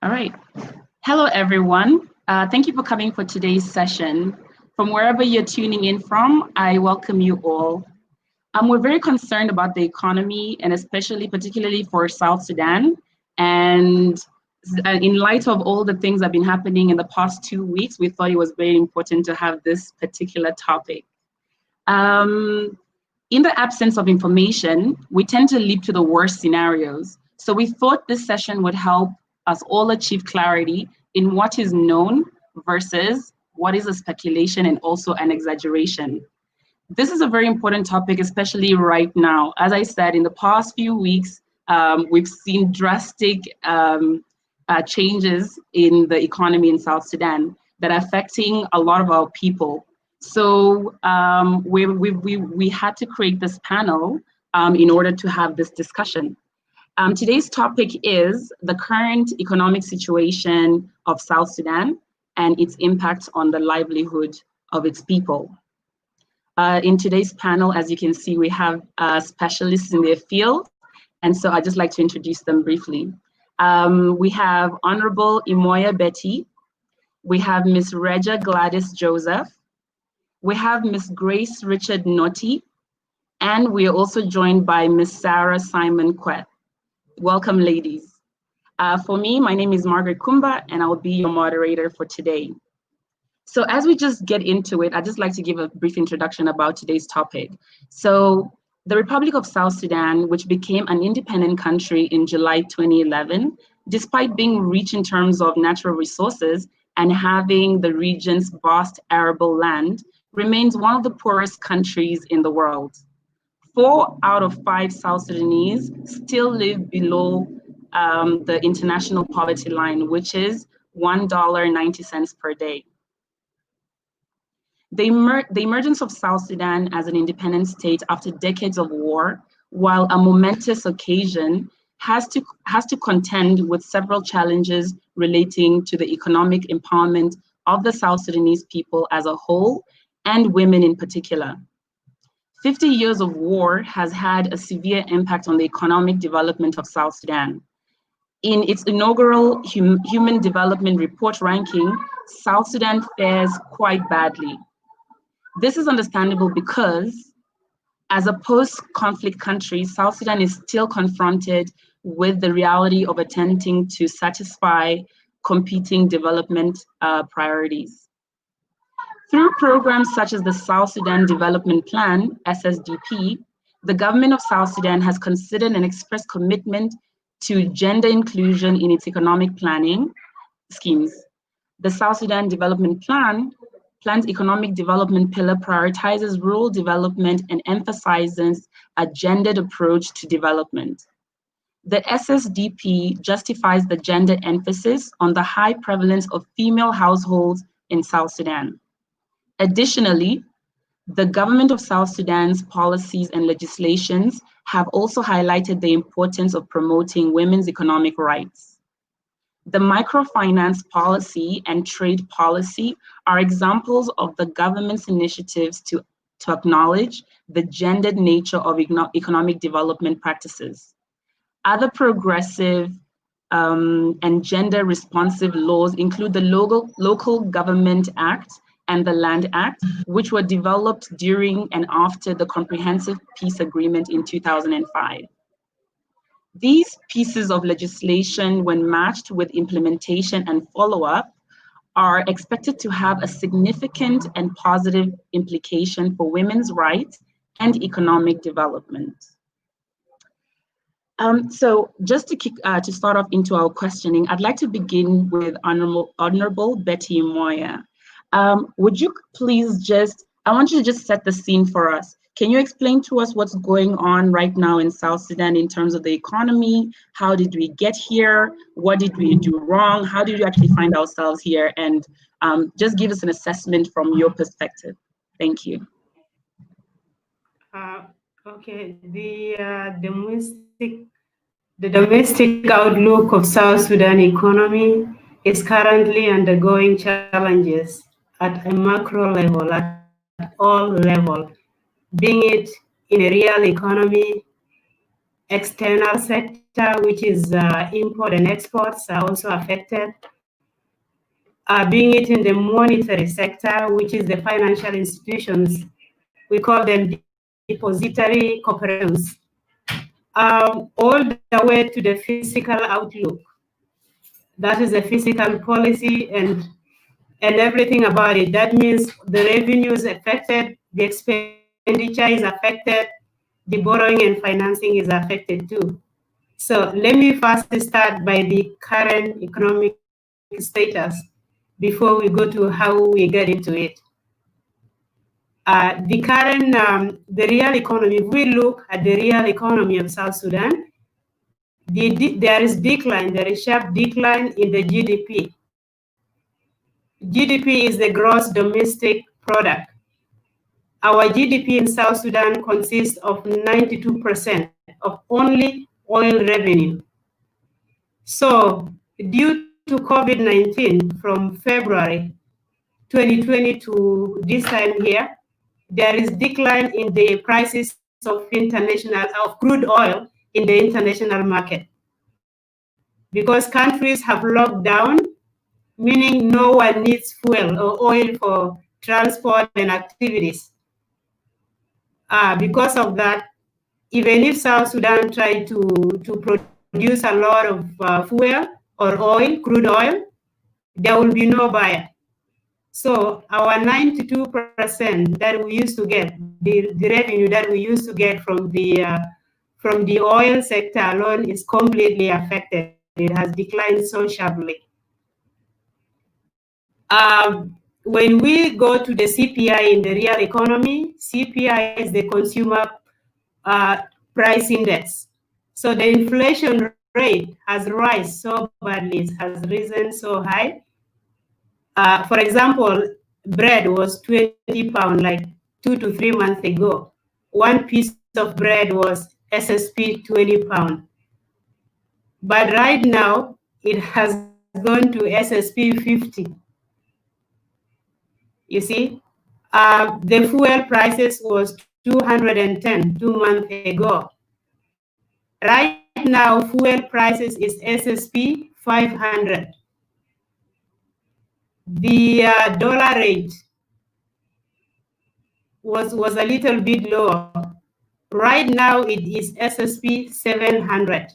All right. Hello, everyone. Thank you for coming for today's session. From wherever you're tuning in from, I welcome you all. We're very concerned about the economy and particularly for South Sudan. And in light of all the things that have been happening in the past 2 weeks, we thought it was very important to have this particular topic. In the absence of information, we tend to leap to the worst scenarios. So we thought this session would help us all achieve clarity in what is known versus what is a speculation and also an exaggeration. This is a very important topic, especially right now. As I said, in the past few weeks, we've seen drastic changes in the economy in South Sudan that are affecting a lot of our people. So we had to create this panel in order to have this discussion. Today's topic is the current economic situation of South Sudan and its impact on the livelihood of its people. In today's panel, as you can see, we have specialists in their field, and so I'd just like to introduce them briefly. We have Honorable Imoya Betty, we have Ms. Regia Gladys Joseph, we have Ms. Grace Richard Noti, and we are also joined by Ms. Sarah Simon Kwet. Welcome, ladies. For me, my name is Margaret Kumba, and I will be your moderator for today. So as we just get into it, I'd just like to give a brief introduction about today's topic. So the Republic of South Sudan, which became an independent country in July 2011, despite being rich in terms of natural resources and having the region's vast arable land, remains one of the poorest countries in the world. 4 out of 5 South Sudanese still live below the international poverty line, which is $1.90 per day. The emergence of South Sudan as an independent state after decades of war, while a momentous occasion, has to contend with several challenges relating to the economic empowerment of the South Sudanese people as a whole and women in particular. 50 years of war has had a severe impact on the economic development of South Sudan. In its inaugural Human Development Report ranking, South Sudan fares quite badly. This is understandable because, as a post-conflict country, South Sudan is still confronted with the reality of attempting to satisfy competing development priorities. Through programs such as the South Sudan Development Plan, SSDP, the government of South Sudan has considered and expressed commitment to gender inclusion in its economic planning schemes. The South Sudan Development Plan's economic development pillar prioritizes rural development and emphasizes a gendered approach to development. The SSDP justifies the gender emphasis on the high prevalence of female households in South Sudan. Additionally, the government of South Sudan's policies and legislations have also highlighted the importance of promoting women's economic rights. The microfinance policy and trade policy are examples of the government's initiatives to acknowledge the gendered nature of economic development practices. Other progressive and gender-responsive laws include the Local Government Act and the Land Act, which were developed during and after the Comprehensive Peace Agreement in 2005. These pieces of legislation, when matched with implementation and follow-up, are expected to have a significant and positive implication for women's rights and economic development. So just to start off into our questioning, I'd like to begin with Honorable Betty Moya. Would you please I want you to just set the scene for us. Can you explain to us what's going on right now in South Sudan in terms of the economy? How did we get here? What did we do wrong? How did we actually find ourselves here? And just give us an assessment from your perspective. Thank you. Okay, the domestic outlook of South Sudan economy is currently undergoing challenges at a macro level, at all levels, being it in a real economy, external sector, which is import and exports, are also affected. Being it in the monetary sector, which is the financial institutions, we call them depository corporations, all the way to the physical outlook. That is the physical policy and everything about it. That means the revenue is affected, the expenditure is affected, the borrowing and financing is affected too. So let me first start by the current economic status before we go to how we get into it. The current, the real economy, if we look at the real economy of South Sudan, there is decline, there is sharp decline in the GDP. GDP is the gross domestic product. Our GDP in South Sudan consists of 92% of only oil revenue. So due to COVID-19, from February 2020 to this time here, there is decline in the prices of crude oil in the international market. Because countries have locked down, meaning no one needs fuel or oil for transport and activities. Because of that, even if South Sudan tried to produce a lot of fuel or oil, crude oil, there will be no buyer. So our 92% that we used to get, the revenue that we used to get from the oil sector alone is completely affected. It has declined so sharply. When we go to the CPI in the real economy, CPI is the consumer price index. So the inflation rate has risen so badly, it has risen so high. For example, bread was 20 pounds like 2 to 3 months ago. One piece of bread was SSP 20 pounds. But right now, it has gone to SSP 50. You see, the fuel prices was 210 2 months ago. Right now, fuel prices is SSP 500. The dollar rate was a little bit lower. Right now, it is SSP 700.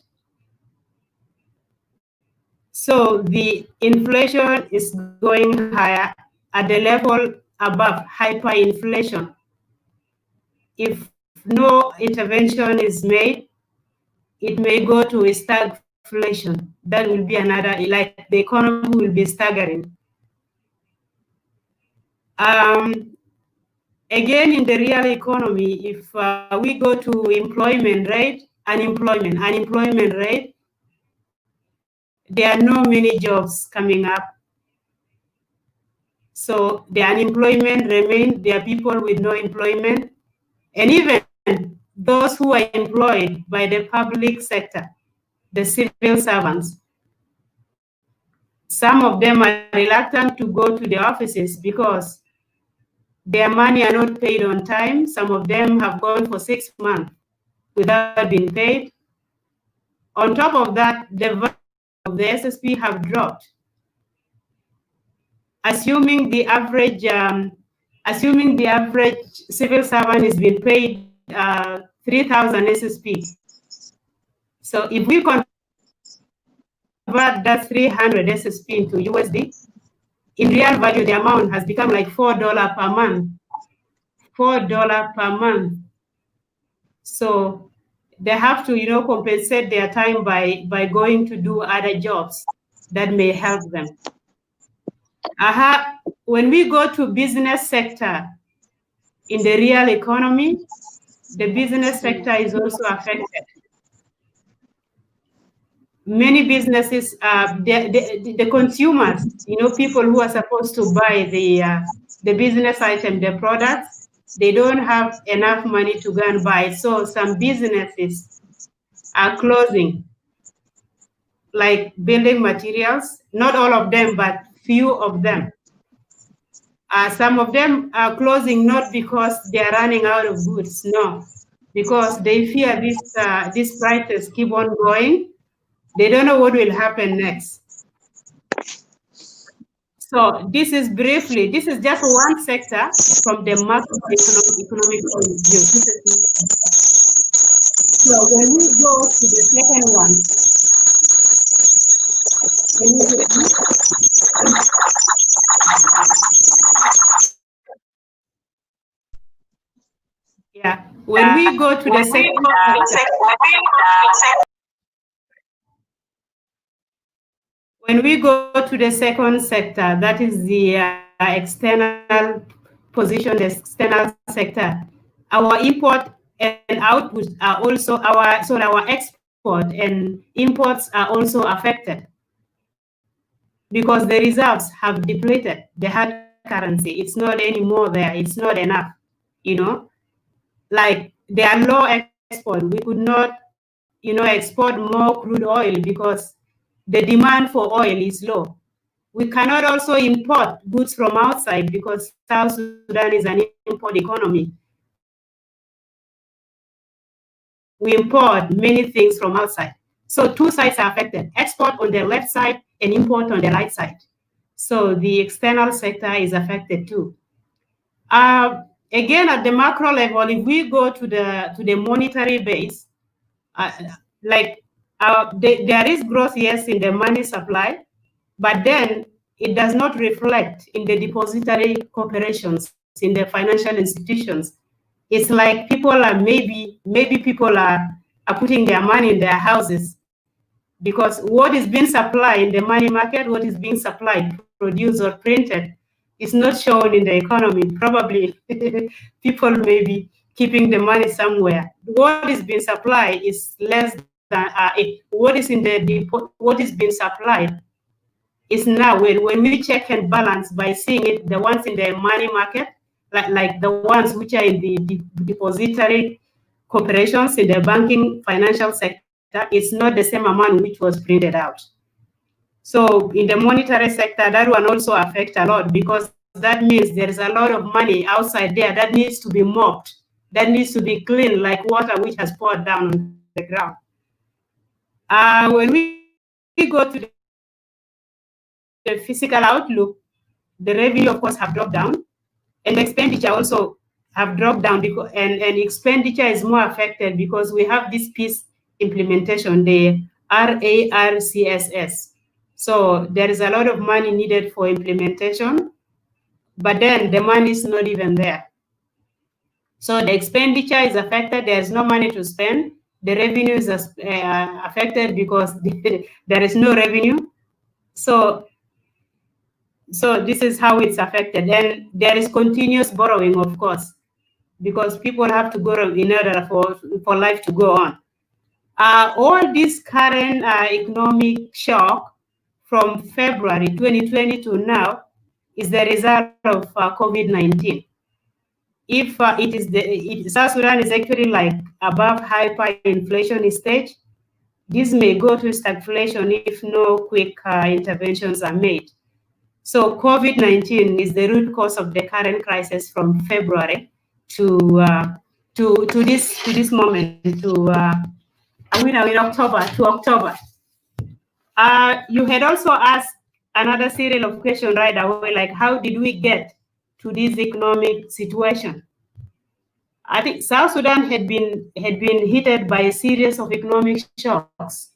So the inflation is going higher at the level above hyperinflation. If no intervention is made, it may go to a stagflation. That will be another, like the economy will be staggering. Again, in the real economy, if we go to employment rate, unemployment rate, there are no many jobs coming up. So the unemployment remains, there are people with no employment, and even those who are employed by the public sector, the civil servants, some of them are reluctant to go to the offices because their money are not paid on time. Some of them have gone for 6 months without being paid. On top of that, the value of the SSP have dropped. Assuming the average civil servant is being paid 3,000 SSP. So if we convert that 300 SSP into USD, in real value, the amount has become like $4 per month. $4 per month. So they have to, compensate their time by going to do other jobs that may help them. When we go to business sector in the real economy, the business sector is also affected. Many businesses, the consumers, people who are supposed to buy the business item, the products, they don't have enough money to go and buy it. So some businesses are closing, like building materials, not all of them, but few of them. Some of them are closing not because they are running out of goods, no. because they fear these prices keep on going. They don't know what will happen next. So this is just one sector from the macroeconomic point of view. So when we go to the second one, when we go to the second when we go to the second sector, that is the external position, the external sector, our import and output are also our export and imports are also affected because the reserves have depleted. The hard currency, it's not anymore there. It's not enough, like there are low export. We could not, export more crude oil because the demand for oil is low. We cannot also import goods from outside because South Sudan is an import economy. We import many things from outside. So two sides are affected, export on the left side and import on the right side. So the external sector is affected too. Again, at the macro level, if we go to the monetary base, there is growth, yes, in the money supply, but then it does not reflect in the depository corporations, in the financial institutions. It's like people are maybe people are putting their money in their houses because what is being supplied in the money market, what is being supplied, produced or printed, is not shown in the economy. Probably people may be keeping the money somewhere. What is being supplied is less than what is being supplied is now when we check and balance by seeing it, the ones in the money market, like the ones which are in the depository corporations in the banking financial sector, it's not the same amount which was printed out. So in the monetary sector, that one also affects a lot because that means there is a lot of money outside there that needs to be mopped, that needs to be cleaned like water which has poured down on the ground. When we go to the physical outlook, the revenue, of course, have dropped down, and the expenditure also have dropped down because and expenditure is more affected because we have this peace implementation, the RARCSS. So there is a lot of money needed for implementation, but then the money is not even there. So the expenditure is affected. There's no money to spend. The revenue is affected because there is no revenue. So this is how it's affected. And there is continuous borrowing, of course, because people have to borrow in order for life to go on. All this current economic shock from February 2020 to now is the result of COVID-19. If South Sudan is actually like above hyperinflation stage, this may go to stagflation if no quick interventions are made. So COVID-19 is the root cause of the current crisis from February to this moment, in October. You had also asked another series of questions right away, like how did we get to this economic situation? I think South Sudan had been hit by a series of economic shocks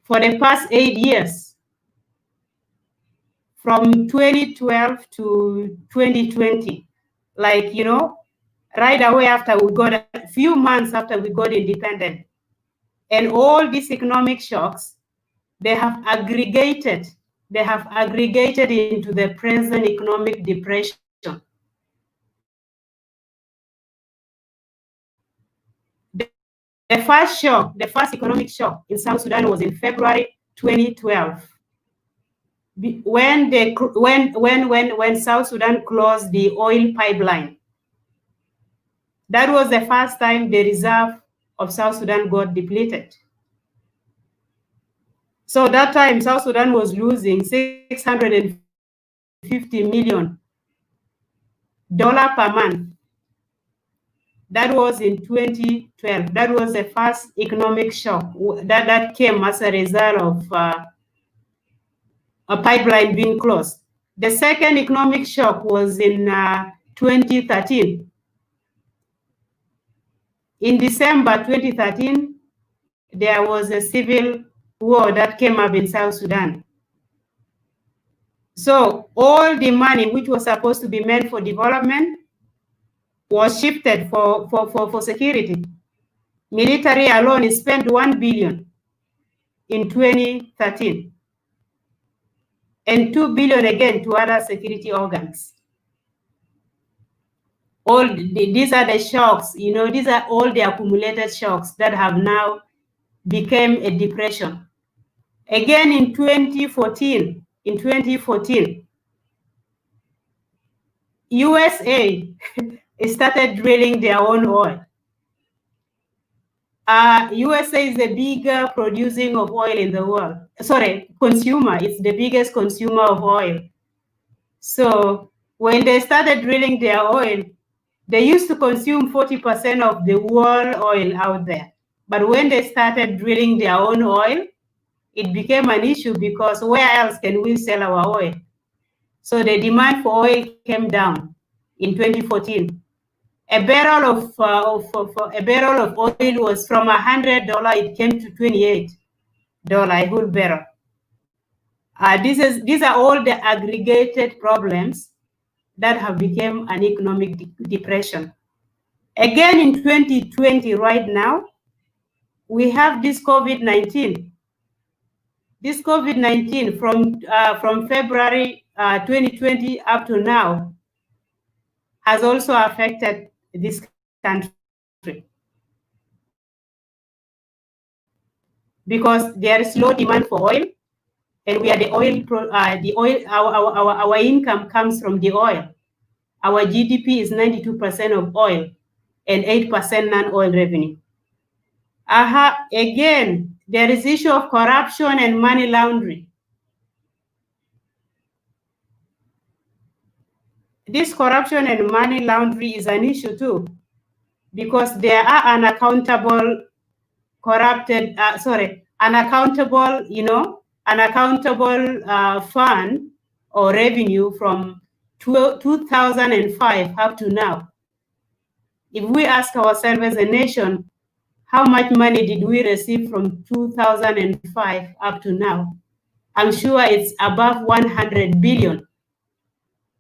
for the past 8 years, from 2012 to 2020. Like, right away after we got a few months after we got independent, and all these economic shocks, they have aggregated into the present economic depression. The first economic shock in South Sudan was in February 2012, when South Sudan closed the oil pipeline. That was the first time the reserve of South Sudan got depleted. So that time South Sudan was losing $650 million per month. That was in 2012. That was the first economic shock that came as a result of a pipeline being closed. The second economic shock was in 2013. In December 2013, there was a civil war that came up in South Sudan. So all the money which was supposed to be meant for development was shifted for security. Military alone spent 1 billion in 2013 and 2 billion again to other security organs. These are the shocks, these are all the accumulated shocks that have now become a depression. Again in 2014, USA started drilling their own oil. USA is the bigger producing of oil in the world. Sorry, consumer. It's the biggest consumer of oil. So when they started drilling their oil, they used to consume 40% of the world oil out there. But when they started drilling their own oil, it became an issue because where else can we sell our oil? So the demand for oil came down in 2014. A barrel of oil was from $100. It came to $28 a whole barrel. These are all the aggregated problems that have become an economic depression. Again, in 2020, right now, we have this COVID-19. This COVID-19 from February 2020 up to now has also affected this country because there is low demand for oil, and we are our income comes from the oil. Our GDP is 92% of oil and 8% non-oil revenue. Again, there is issue of corruption and money laundering. This corruption and money laundering is an issue too, because there are unaccountable fund or revenue from 2005 up to now. If we ask ourselves as a nation, how much money did we receive from 2005 up to now? I'm sure it's above 100 billion.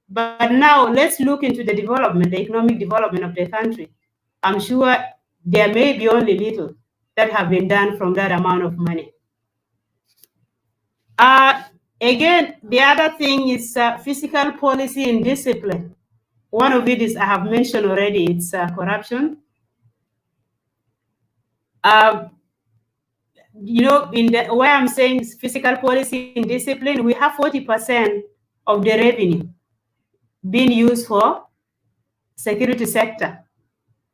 But now let's look into the economic development of the country. I'm sure there may be only little that have been done from that amount of money. Again, the other thing is fiscal policy and discipline. One of it is, I have mentioned already, it's corruption. Where I'm saying fiscal policy and discipline, we have 40% of the revenue being used for security sector.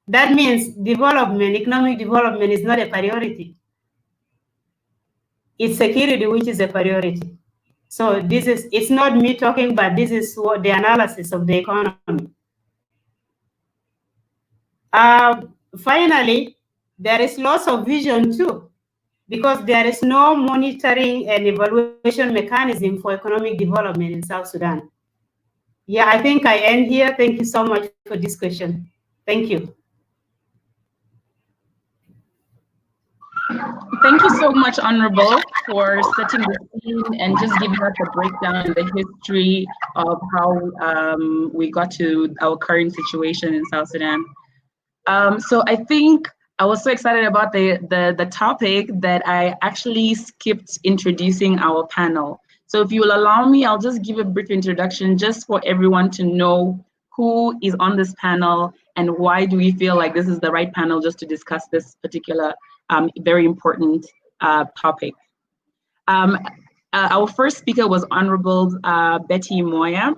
That means economic development is not a priority. It's security which is a priority. So it's not me talking, but this is what the analysis of the economy. Finally, there is loss of vision too, because there is no monitoring and evaluation mechanism for economic development in South Sudan. Yeah, I think I end here. Thank you so much for this question. Thank you. Thank you so much, Honorable, for setting the scene and just giving us a breakdown in the history of how we got to our current situation in South Sudan. So I think I was so excited about the topic that I actually skipped introducing our panel. So if you will allow me, I'll just give a brief introduction just for everyone to know who is on this panel and why do we feel like this is the right panel just to discuss this particular very important topic. Our first speaker was Honorable Betty Moya.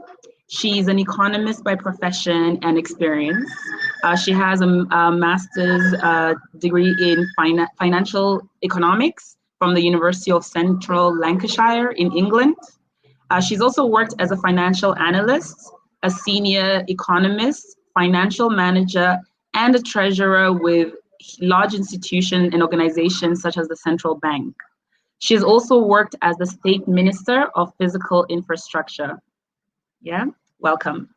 She's an economist by profession and experience. She has a master's degree in financial economics from the University of Central Lancashire in England. She's also worked as a financial analyst, a senior economist, financial manager, and a treasurer with large institutions and organizations such as the Central Bank. She has also worked as the State Minister of Physical Infrastructure. Yeah, welcome.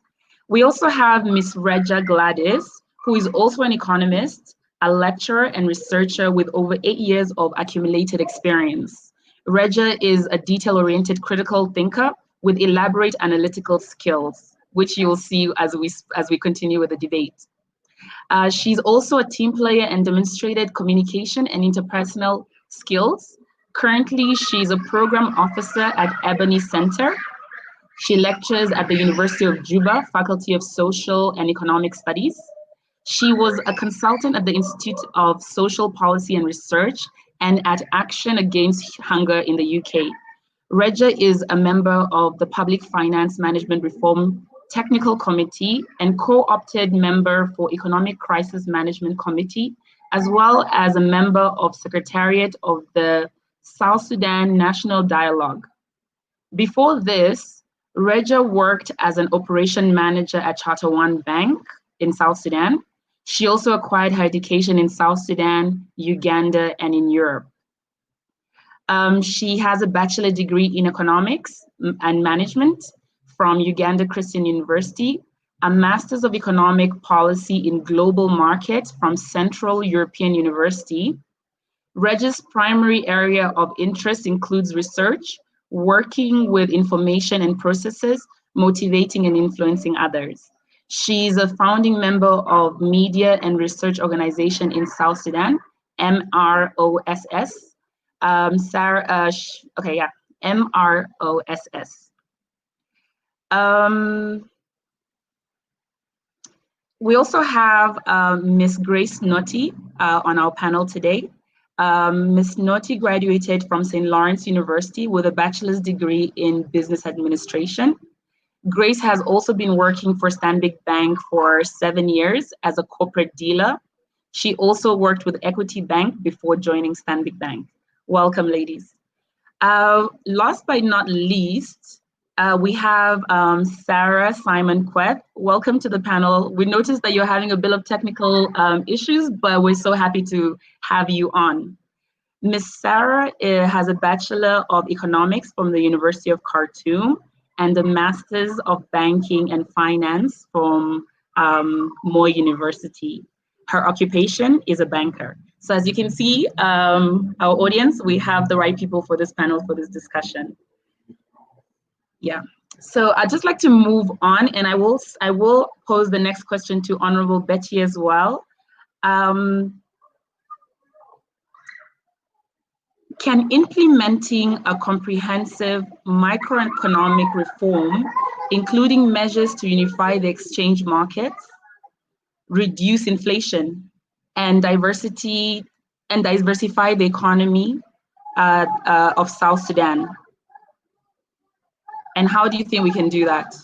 We also have Ms. Regia Gladys, who is also an economist, a lecturer and researcher with over 8 years of accumulated experience. Regia is a detail-oriented critical thinker with elaborate analytical skills, which you'll see as we continue with the debate. She's also a team player and demonstrated communication and interpersonal skills. Currently, she's a program officer at Ebony Center. She lectures at the University of Juba, Faculty of Social and Economic Studies. She was a consultant at the Institute of Social Policy and Research and at Action Against Hunger in the UK. Regia is a member of the Public Finance Management Reform Technical Committee and co-opted member for Economic Crisis Management Committee, as well as a member of Secretariat of the South Sudan National Dialogue. Before this, Regia worked as an operation manager at Charter One Bank in South Sudan. She also acquired her education in South Sudan, Uganda, and in Europe. She has a bachelor degree in economics and management from Uganda Christian University, a master's of economic policy in global markets from Central European University. Regia's primary area of interest includes research, working with information and processes, motivating and influencing others. She's a founding member of Media and Research Organization in South Sudan, MROSS. MROSS. We also have Ms. Grace Noti on our panel today. Ms. Noti graduated from St. Lawrence University with a bachelor's degree in business administration. Grace has also been working for Stanbic Bank for 7 years as a corporate dealer. She also worked with Equity Bank before joining Stanbic Bank. Welcome, ladies. Last but not least, we have Sarah Simon Queth. Welcome to the panel. We noticed that you're having a bit of technical issues, but we're so happy to have you on. Ms. Sarah has a Bachelor of Economics from the University of Khartoum and a Master's of Banking and Finance from Moi University. Her occupation is a banker. So as you can see, our audience, we have the right people for this panel, for this discussion. Yeah, so I'd just like to move on, and I will pose the next question to Honorable Betty as well. Can implementing a comprehensive microeconomic reform, including measures to unify the exchange markets, reduce inflation, and diversify the economy of South Sudan? And how do you think we can do that?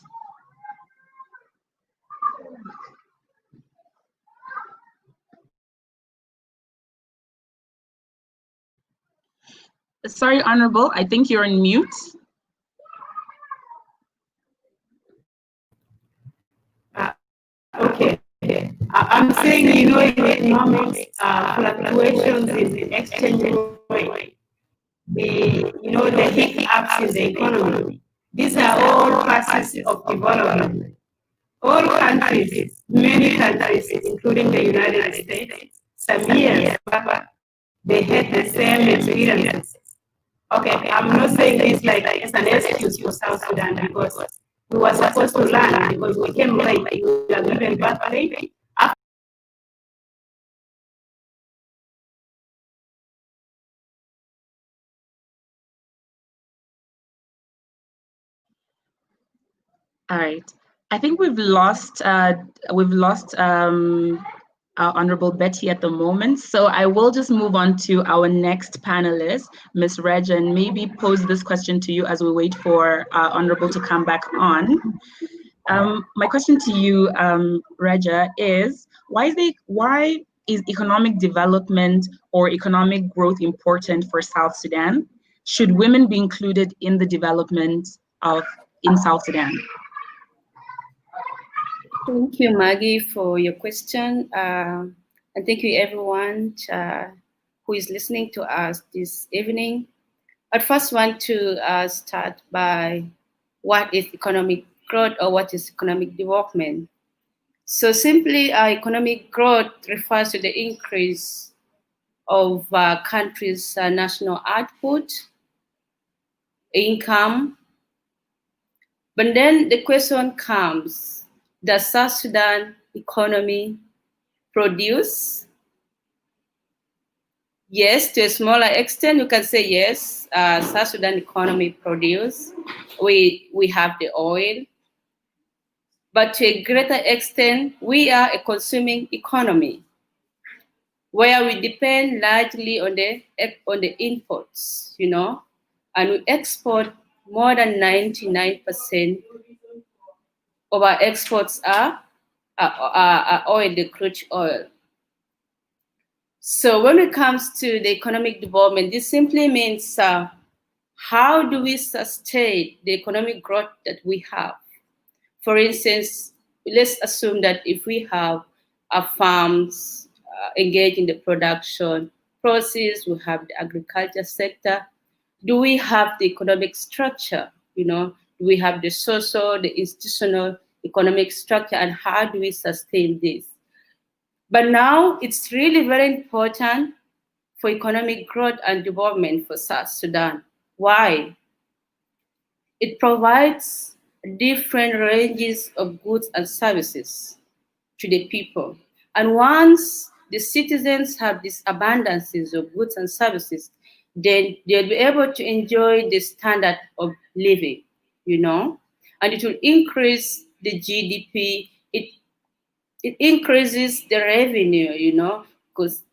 Sorry, Honorable, I think you're on mute. Okay. I'm saying, in economics, fluctuations in the exchange rate, the hiccups in the economy. These are all phases of development. All countries, many countries, including the United States, some years back, they had the same experiences. Okay, I'm not saying this like it's an excuse for South Sudan because we were supposed to learn because we came late. We are given back late. All right, I think we've lost our Honorable Betty at the moment. So I will just move on to our next panelist, Ms. Regia, and maybe pose this question to you as we wait for Honorable to come back on. My question to you, Regia, is why is economic development or economic growth important for South Sudan? Should women be included in the development in South Sudan? Thank you, Maggie, for your question. And thank you, everyone who is listening to us this evening. I first want to start by what is economic growth or what is economic development. So simply, economic growth refers to the increase of countries' national output, income. But then the question comes, does South Sudan economy produce? Yes, to a smaller extent, you can say yes. South Sudan economy produce. We have the oil, but to a greater extent, we are a consuming economy where we depend largely on the imports, and we export more than 99% of our exports are oil, the crude oil. So when it comes to the economic development, this simply means how do we sustain the economic growth that we have? For instance, let's assume that if we have our farms engaged in the production process, we have the agriculture sector. Do we have the economic structure? Do we have the social, the institutional economic structure, and how do we sustain this? But now it's really very important for economic growth and development for South Sudan. Why? It provides different ranges of goods and services to the people. And once the citizens have these abundances of goods and services, then they'll be able to enjoy the standard of living, and it will increase the GDP. It increases the revenue, because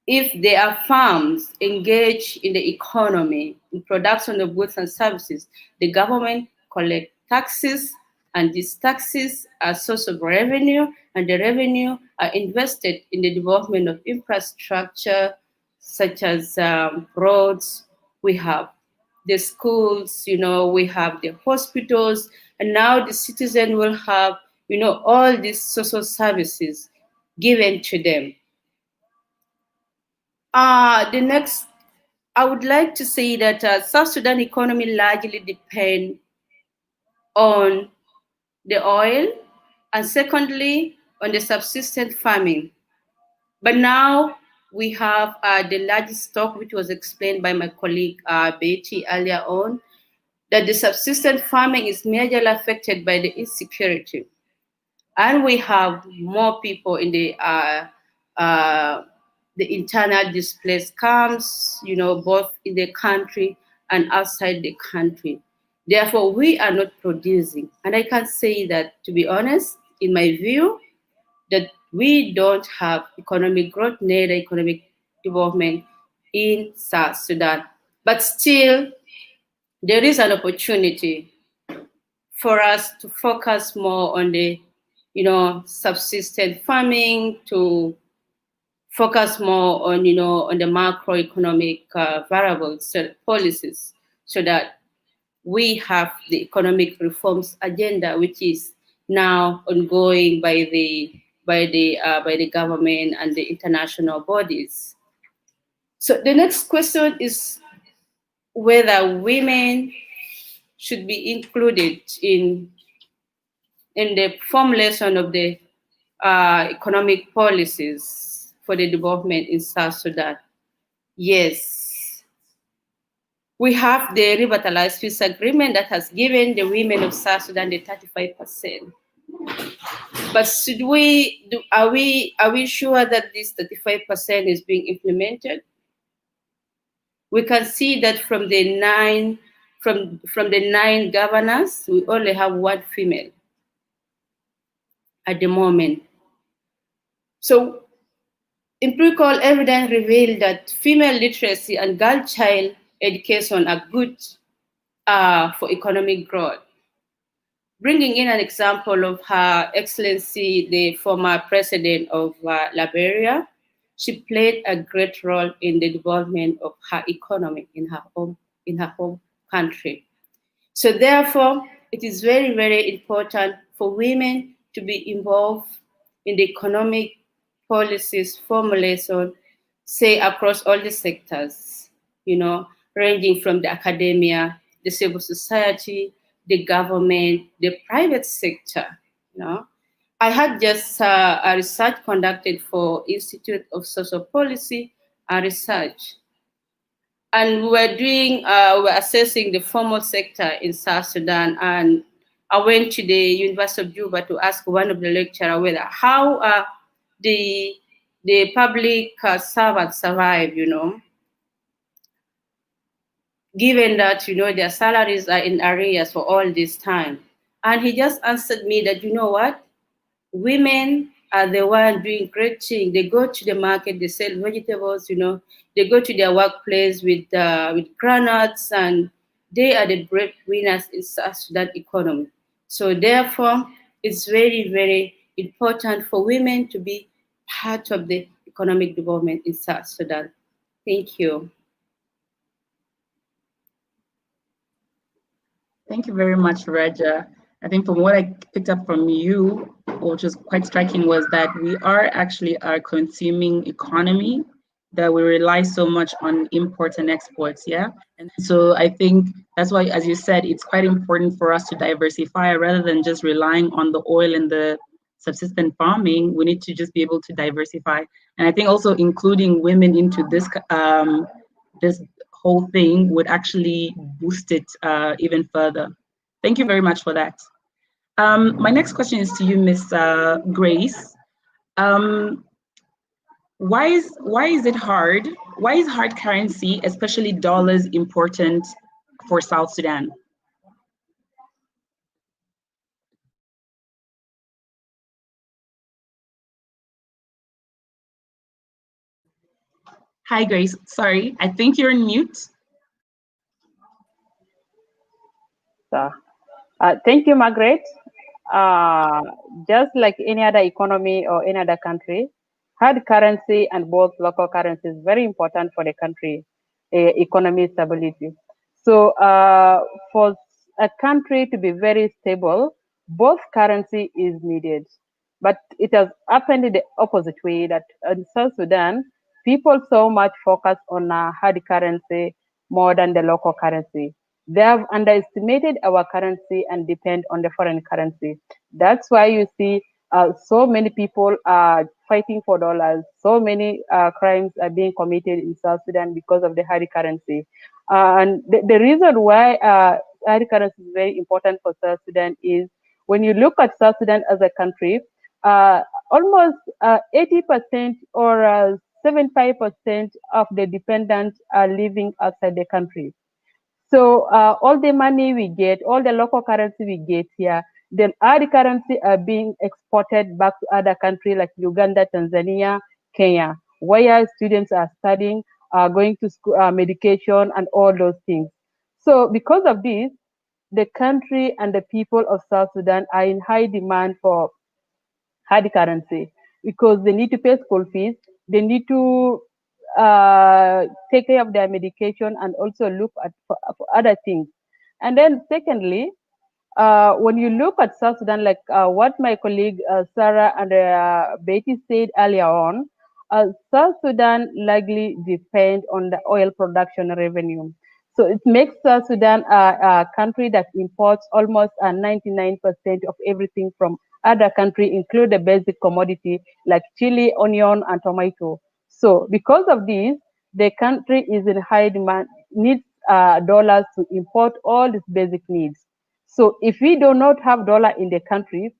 if there are farms engaged in the economy, in production of goods and services, the government collect taxes, and these taxes are a source of revenue, and the revenue are invested in the development of infrastructure, such as roads. We have the schools, we have the hospitals, and now the citizen will have, all these social services given to them. The next, I would like to say that South Sudan economy largely depend on the oil, and secondly, on the subsistence farming. But now we have the largest stock, which was explained by my colleague Betty earlier on, that the subsistence farming is majorly affected by the insecurity. And we have more people in the internal displaced camps, both in the country and outside the country. Therefore, we are not producing. And I can say that, to be honest, in my view, that we don't have economic growth, neither economic development in South Sudan. But still, there is an opportunity for us to focus more on the, subsistence farming, to focus more on, on the macroeconomic variables, policies, so that we have the economic reforms agenda, which is now ongoing by the government and the international bodies. So the next question is whether women should be included in the formulation of the economic policies for the development in South Sudan. Yes. We have the revitalized peace agreement that has given the women of South Sudan the 35%. But are we sure that this 35% is being implemented? We can see that from the nine governors, we only have one female at the moment. So empirical evidence revealed that female literacy and girl child education are good for economic growth. Bringing in an example of Her Excellency, the former president of Liberia, she played a great role in the development of her economy in her home country. So therefore, it is very, very important for women to be involved in the economic policies formulation, say across all the sectors, ranging from the academia, the civil society, the government, the private sector. I had just a research conducted for Institute of Social Policy and Research, and we're assessing the formal sector in South Sudan. And I went to the University of Juba to ask one of the lecturers whether how the public servants survive, given that their salaries are in arrears for all this time. And he just answered me that what, women are the one doing great thing. They go to the market, they sell vegetables, they go to their workplace with granules, and they are the breadwinners in South Sudan economy. So therefore, it's very, very important for women to be part of the economic development in South Sudan. Thank you. Thank you very much, Raja. I think from what I picked up from you, which was quite striking, was that we are actually a consuming economy, that we rely so much on imports and exports, yeah? And so I think that's why, as you said, it's quite important for us to diversify rather than just relying on the oil and the subsistence farming. We need to just be able to diversify. And I think also including women into this this whole thing would actually boost it even further. Thank you very much for that. My next question is to you, Miss Grace. Why is it hard? Why is hard currency, especially dollars, important for South Sudan? Hi, Grace. Sorry, I think you're on mute. Thank you, Margaret. Just like any other economy or any other country, hard currency and both local currency is very important for the country economy stability. So for a country to be very stable, both currency is needed. But it has happened in the opposite way, that in South Sudan, people so much focus on hard currency more than the local currency. They have underestimated our currency and depend on the foreign currency. That's why you see so many people are fighting for dollars. So many crimes are being committed in South Sudan because of the hard currency. And the reason why hard currency is very important for South Sudan is when you look at South Sudan as a country, almost 80% or 75% of the dependents are living outside the country. So all the money we get, all the local currency we get here, the hard currency are being exported back to other countries like Uganda, Tanzania, Kenya, where students are studying, going to school, medication, and all those things. So because of this, the country and the people of South Sudan are in high demand for hard currency because they need to pay school fees, they need to take care of their medication and also look at for other things. And then secondly, when you look at South Sudan, like what my colleague Sarah and Betty said earlier on, South Sudan largely depend on the oil production revenue. So it makes South Sudan a country that imports almost 99% of everything from other countries, include the basic commodity like chili, onion, and tomato. So because of this, the country is in high demand, needs dollars to import all these basic needs. So if we do not have dollar in the country,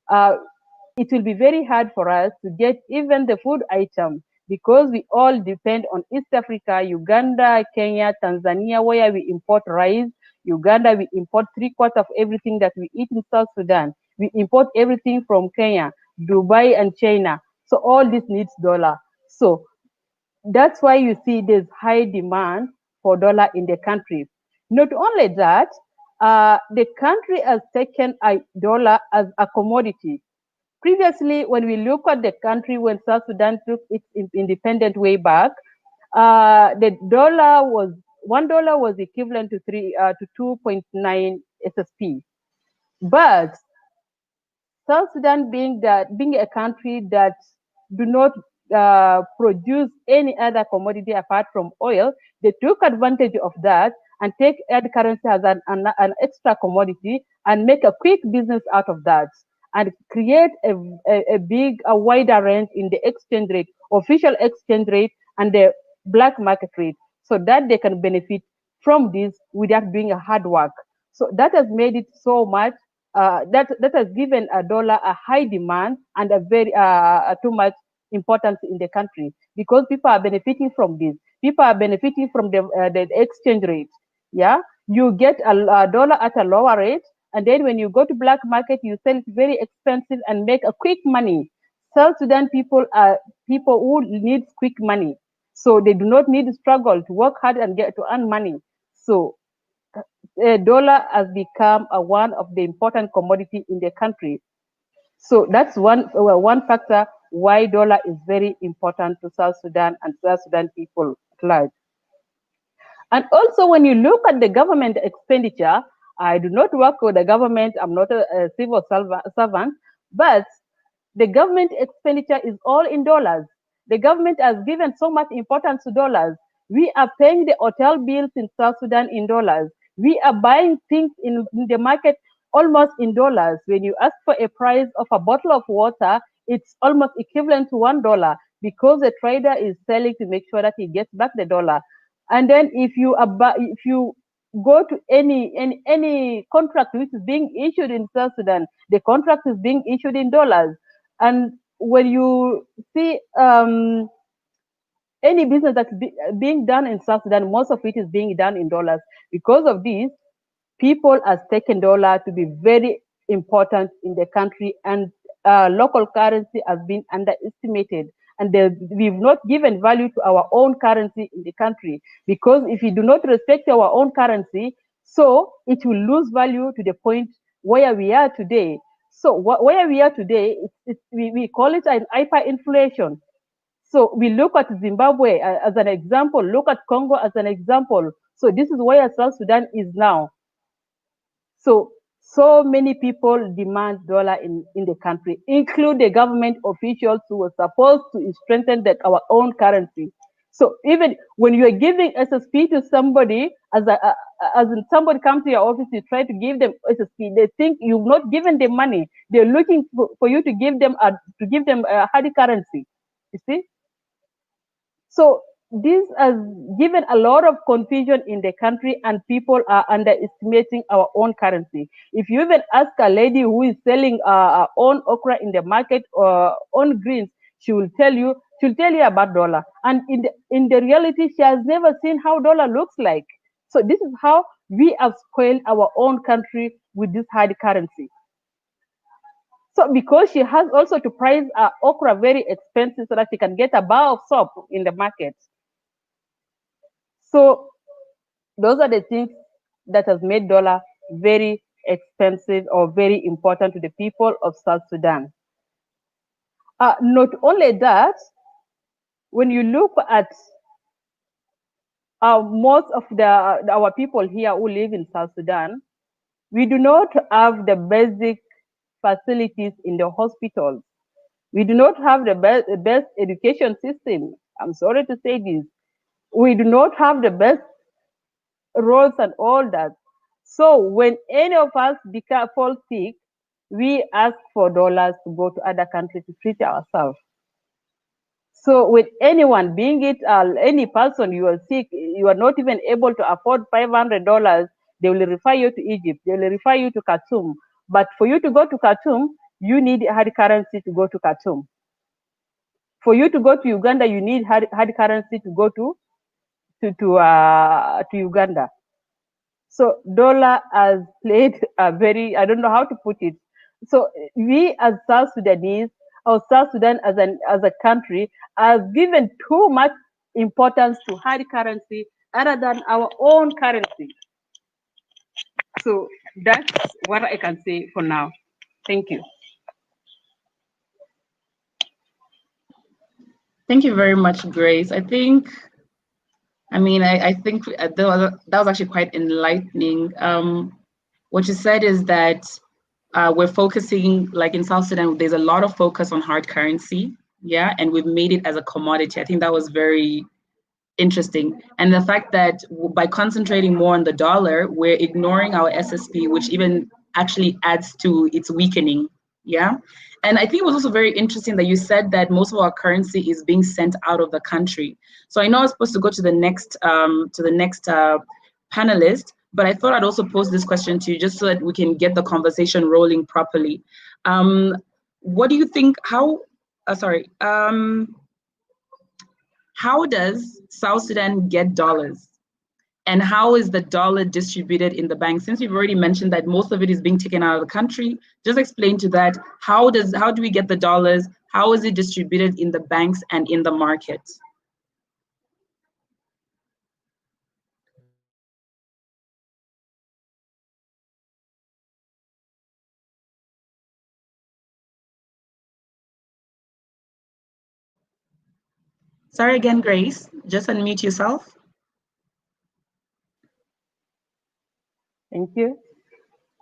it will be very hard for us to get even the food item because we all depend on East Africa, Uganda, Kenya, Tanzania, where we import rice. Uganda, we import 3/4 of everything that we eat in South Sudan. We import everything from Kenya, Dubai, and China. So all this needs dollar. So that's why you see there's high demand for dollar in the country. Not only that, the country has taken a dollar as a commodity. Previously, when we look at the country when South Sudan took its independent way back, the dollar was $1 was equivalent to 2.9 SSP. But South Sudan being a country that do not produce any other commodity apart from oil, they took advantage of that and take hard currency as an extra commodity and make a quick business out of that and create a wider range in the exchange rate, official exchange rate and the black market rate, so that they can benefit from this without doing a hard work. So that has made it so much that has given a dollar a high demand and a very too much importance in the country, because people are benefiting from this. People are benefiting from the exchange rate. Yeah, you get a dollar at a lower rate, and then when you go to black market, you sell it very expensive and make a quick money. South Sudan people are people who need quick money, so they do not need to struggle to work hard and get to earn money. So the dollar has become one of the important commodity in the country. So that's one factor why dollar is very important to South Sudan and South Sudan people at large. And also, when you look at the government expenditure, I do not work with the government. I'm not a civil servant, but the government expenditure is all in dollars. The government has given so much importance to dollars. We are paying the hotel bills in South Sudan in dollars. We are buying things in the market almost in dollars. When you ask for a price of a bottle of water, it's almost equivalent to $1 because the trader is selling to make sure that he gets back the dollar. And then if you go to any contract which is being issued in South Sudan, the contract is being issued in dollars. And when you see any business that's being done in South Sudan, most of it is being done in dollars. Because of this, people has taken dollar to be very important in the country, and local currency has been underestimated. And we've not given value to our own currency in the country, because if we do not respect our own currency, so it will lose value to the point where we are today. So where we are today, we call it an hyperinflation. So we look at Zimbabwe as an example, look at Congo as an example. So this is where South Sudan is now. So many people demand dollar in the country, include the government officials who were supposed to strengthen our own currency. So even when you are giving SSP to somebody, as somebody comes to your office, you try to give them SSP, they think you've not given them money. They're looking for you to give them a hard currency. You see? So this has given a lot of confusion in the country, and people are underestimating our own currency. If you even ask a lady who is selling her own okra in the market or own greens, she will tell you about dollar. And in the reality, she has never seen how dollar looks like. So this is how we have spoiled our own country with this hard currency. So because she has also to price okra very expensive so that she can get a bar of soap in the market. So those are the things that has made dollar very expensive or very important to the people of South Sudan. Not only that, when you look at most of our people here who live in South Sudan, we do not have the basic facilities in the hospitals. We do not have the best education system. I'm sorry to say this. We do not have the best roads and all that. So when any of us fall sick, we ask for dollars to go to other countries to treat ourselves. So with anyone, being it any person, you are sick, you are not even able to afford $500, they will refer you to Egypt, they will refer you to Khartoum. But for you to go to Khartoum, you need hard currency to go to Khartoum. For you to go to Uganda, you need hard currency to go to Uganda. So dollar has played a very, I don't know how to put it. So we as South Sudanese, or South Sudan as a country, has given too much importance to hard currency other than our own currency. So that's what I can say for now. Thank you. Thank you very much, Grace. I think that was actually quite enlightening. What you said is that we're focusing, like in South Sudan, there's a lot of focus on hard currency, yeah, and we've made it as a commodity. I think that was very interesting. And the fact that by concentrating more on the dollar, we're ignoring our SSP, which even actually adds to its weakening, yeah. And I think it was also very interesting that you said that most of our currency is being sent out of the country. So I know I was supposed to go to the next panelist, but I thought I'd also pose this question to you just so that we can get the conversation rolling properly. What do you think? How does South Sudan get dollars? And how is the dollar distributed in the bank? Since we've already mentioned that most of it is being taken out of the country, just explain to that, how do we get the dollars? How is it distributed in the banks and in the market? Sorry again, Grace, just unmute yourself. Thank you.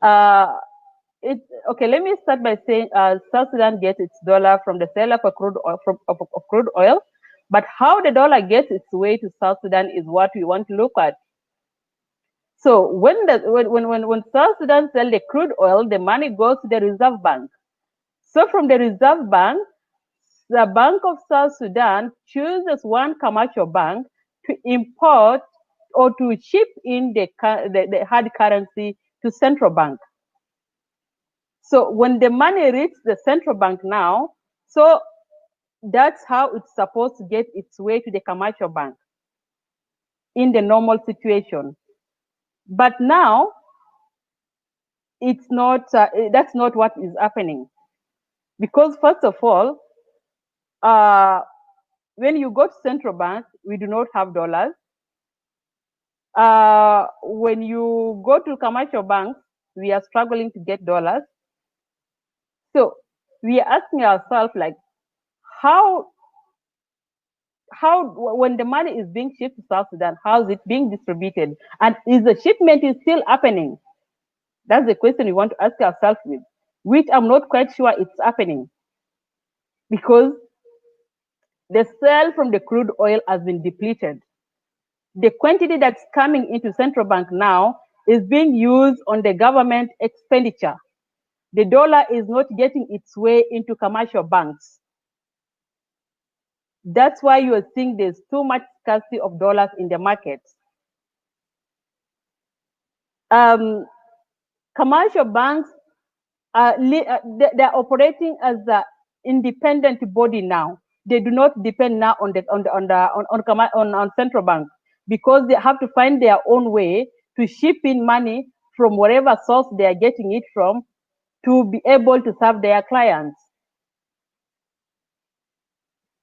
Okay, let me start by saying South Sudan gets its dollar from the seller for crude oil, of crude oil, but how the dollar gets its way to South Sudan is what we want to look at. So when South Sudan sell the crude oil, the money goes to the Reserve Bank. So from the Reserve Bank, the Bank of South Sudan chooses one commercial bank to import or to ship in the hard currency to central bank. So when the money reaches the central bank now, so that's how it's supposed to get its way to the commercial bank in the normal situation. But now, it's not. That's not what is happening, because first of all, when you go to central bank, we do not have dollars. When you go to commercial banks, we are struggling to get dollars. So we are asking ourselves, like, how when the money is being shipped to South Sudan, how is it being distributed, and is the shipment is still happening? That's the question we want to ask ourselves with, which I'm not quite sure it's happening, because the sale from the crude oil has been depleted. The quantity that's coming into central bank now is being used on the government expenditure. The dollar is not getting its way into commercial banks. That's why you are seeing there's too much scarcity of dollars in the market. Commercial banks they're operating as an independent body now. They do not depend now on central bank, because they have to find their own way to ship in money from whatever source they are getting it from to be able to serve their clients.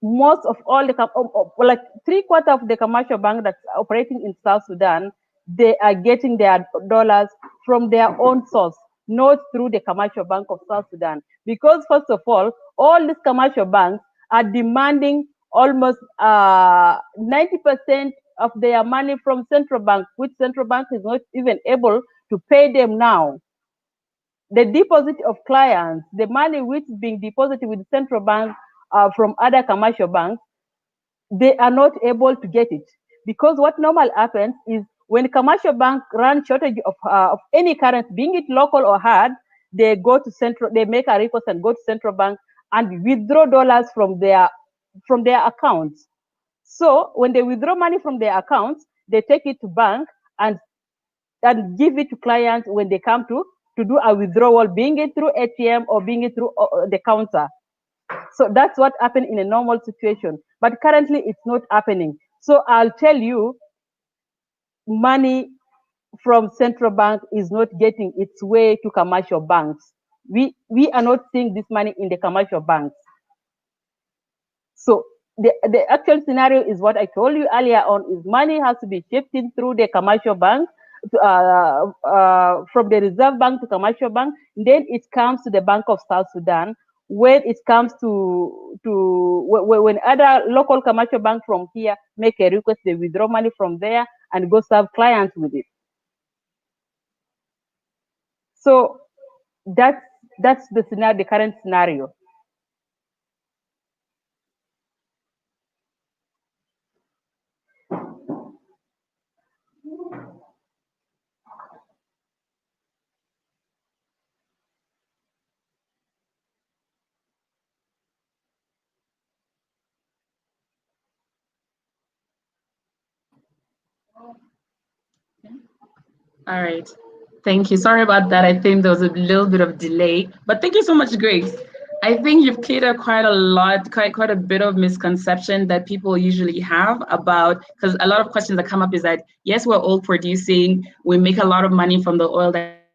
Most of all like 3/4 of the commercial bank that's operating in South Sudan, they are getting their dollars from their own source, not through the commercial bank of South Sudan. Because first of all these commercial banks are demanding almost 90% of their money from central bank, which central bank is not even able to pay them now. The deposit of clients, the money which is being deposited with central bank from other commercial banks, they are not able to get it, because what normally happens is when commercial bank run shortage of any currency, being it local or hard, they go to central, they make a request and go to central bank and withdraw dollars from their accounts. So when they withdraw money from their accounts, they take it to bank and give it to clients when they come to do a withdrawal, being it through ATM or being it through the counter. So that's what happened in a normal situation. But currently, it's not happening. So I'll tell you, money from central bank is not getting its way to commercial banks. We are not seeing this money in the commercial banks. So the actual scenario is what I told you earlier on, is money has to be shifted through the commercial bank, from the Reserve Bank to commercial bank. Then it comes to the Bank of South Sudan. When it comes to when other local commercial bank from here make a request, they withdraw money from there and go serve clients with it. So that's That's the scenario, the current scenario. All right. Thank you. Sorry about that. I think there was a little bit of delay, but thank you so much, Grace. I think you've cleared up quite a bit of misconception that people usually have about, because a lot of questions that come up is that, yes, we're all producing, we make a lot of money from the oil that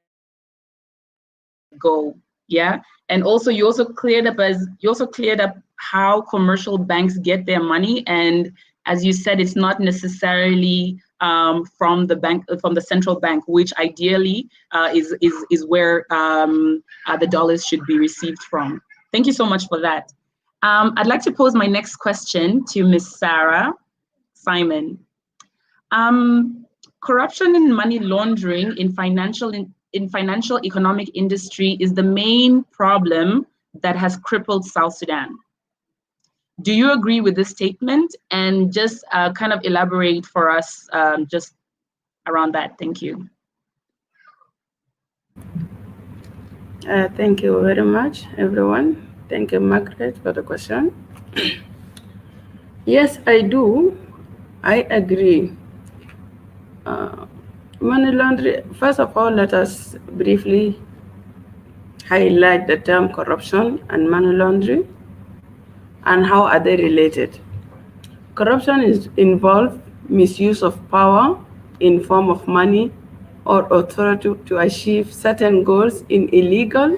go, yeah? And also you also cleared up how commercial banks get their money. And as you said, it's not necessarily from the central bank, which ideally is where the dollars should be received from. Thank you so much for that. I'd like to pose my next question to Ms. Sarah Simon. Corruption and money laundering in financial economic industry is the main problem that has crippled South Sudan. Do you agree with this statement? And just kind of elaborate for us just around that. Thank you. Thank you very much, everyone. Thank you, Margaret, for the question. Yes, I do. I agree. Money laundering, first of all, let us briefly highlight the term corruption and money laundering and how are they related. Corruption involves misuse of power in form of money or authority to achieve certain goals in illegal,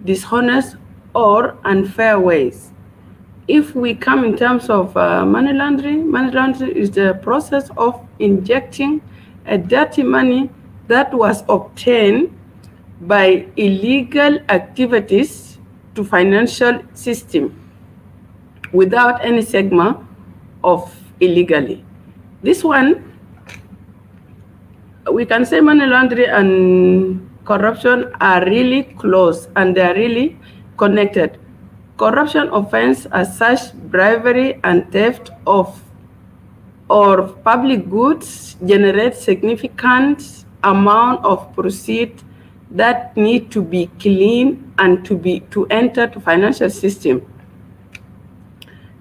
dishonest, or unfair ways. If we come in terms of money laundering is the process of injecting a dirty money that was obtained by illegal activities to financial system without any segment of illegally. This one, we can say money laundering and corruption are really close and they are really connected. Corruption offense as such, bribery and theft of or public goods generate significant amount of proceeds that need to be cleaned and to enter to financial system.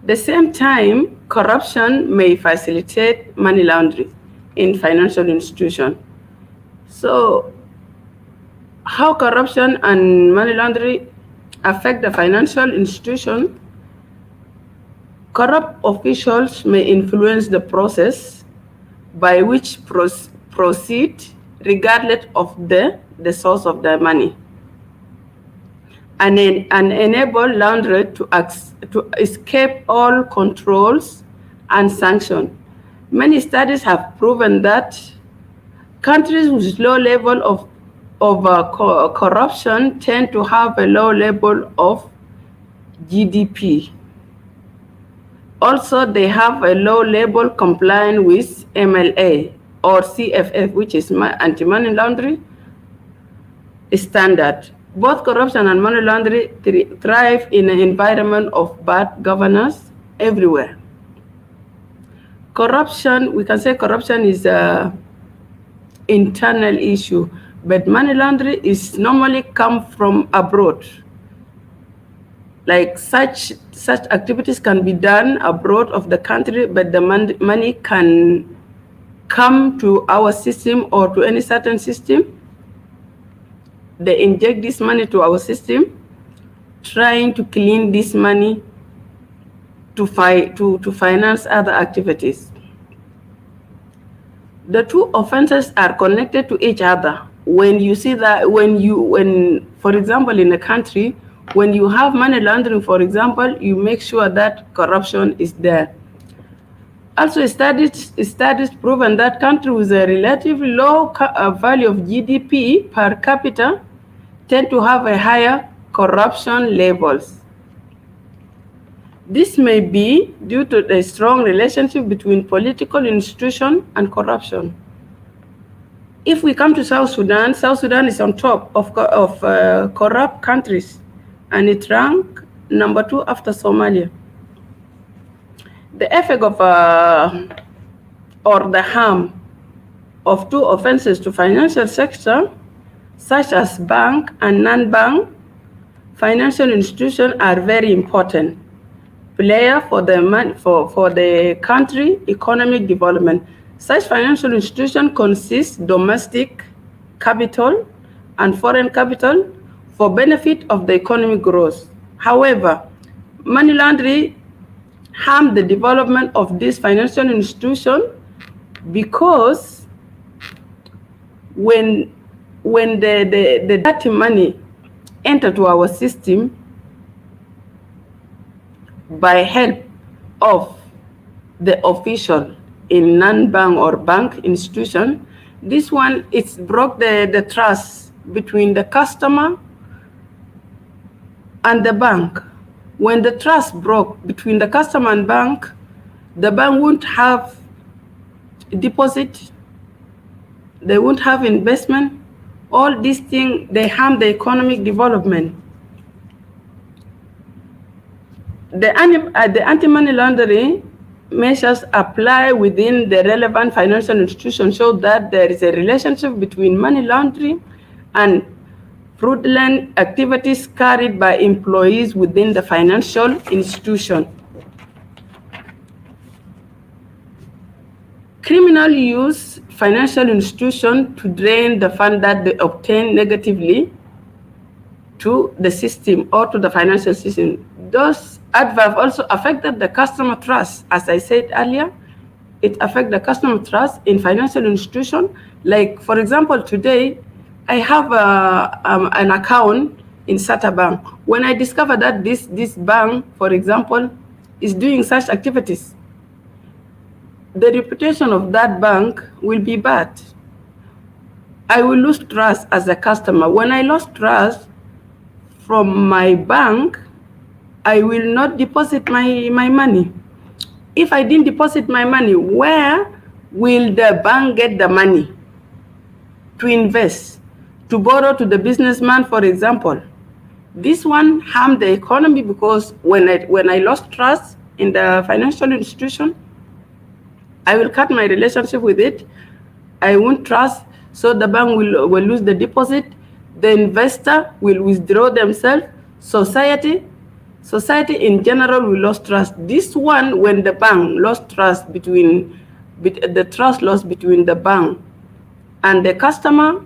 The same time, corruption may facilitate money laundering in financial institutions. So, how corruption and money laundering affect the financial institution? Corrupt officials may influence the process by which proceed regardless of the source of the money and enable launderers to escape all controls and sanctions. Many studies have proven that countries with low level of corruption tend to have a low level of GDP. Also, they have a low level compliance with MLA or CFF, which is anti-money laundering standard. Both corruption and money laundering thrive in an environment of bad governance everywhere. Corruption, we can say corruption is an internal issue, but money laundering is normally come from abroad. Like such activities can be done abroad of the country, but the money can come to our system or to any certain system. They inject this money to our system, trying to clean this money to finance other activities. The two offenses are connected to each other. When you see that, for example, in a country, when you have money laundering, for example, you make sure that corruption is there. Also, studies proven that countries with a relatively low value of GDP per capita tend to have a higher corruption levels. This may be due to a strong relationship between political institution and corruption. If we come to South Sudan is on top of corrupt countries, and it ranks number 2 after Somalia. The effect of or the harm of 2 offenses to financial sector, such as bank and non-bank financial institutions, are very important player for the country economic development. Such financial institutions consist domestic capital and foreign capital for benefit of the economic growth. However, money laundering harm the development of this financial institution, because when the dirty money enter to our system by help of the official in non-bank or bank institution, this one, it's broke the trust between the customer and the bank. When the trust broke between the customer and bank, the bank won't have deposit, they won't have investment. All these things, they harm the economic development. The anti-money laundering measures apply within the relevant financial institution show that there is a relationship between money laundering and fraudulent activities carried by employees within the financial institution. Criminals use financial institutions to drain the fund that they obtain negatively to the system or to the financial system. Those adverbs also affected the customer trust. As I said earlier, it affects the customer trust in financial institutions. Like, for example, today, I have an account in SATA Bank. When I discover that this bank, for example, is doing such activities, the reputation of that bank will be bad. I will lose trust as a customer. When I lost trust from my bank, I will not deposit my money. If I didn't deposit my money, where will the bank get the money to invest, to borrow to the businessman, for example? This one harmed the economy, because when I lost trust in the financial institution, I will cut my relationship with it. I won't trust, so the bank will lose the deposit. The investor will withdraw themselves. Society in general will lose trust. This one, when the bank lost trust between the bank and the customer,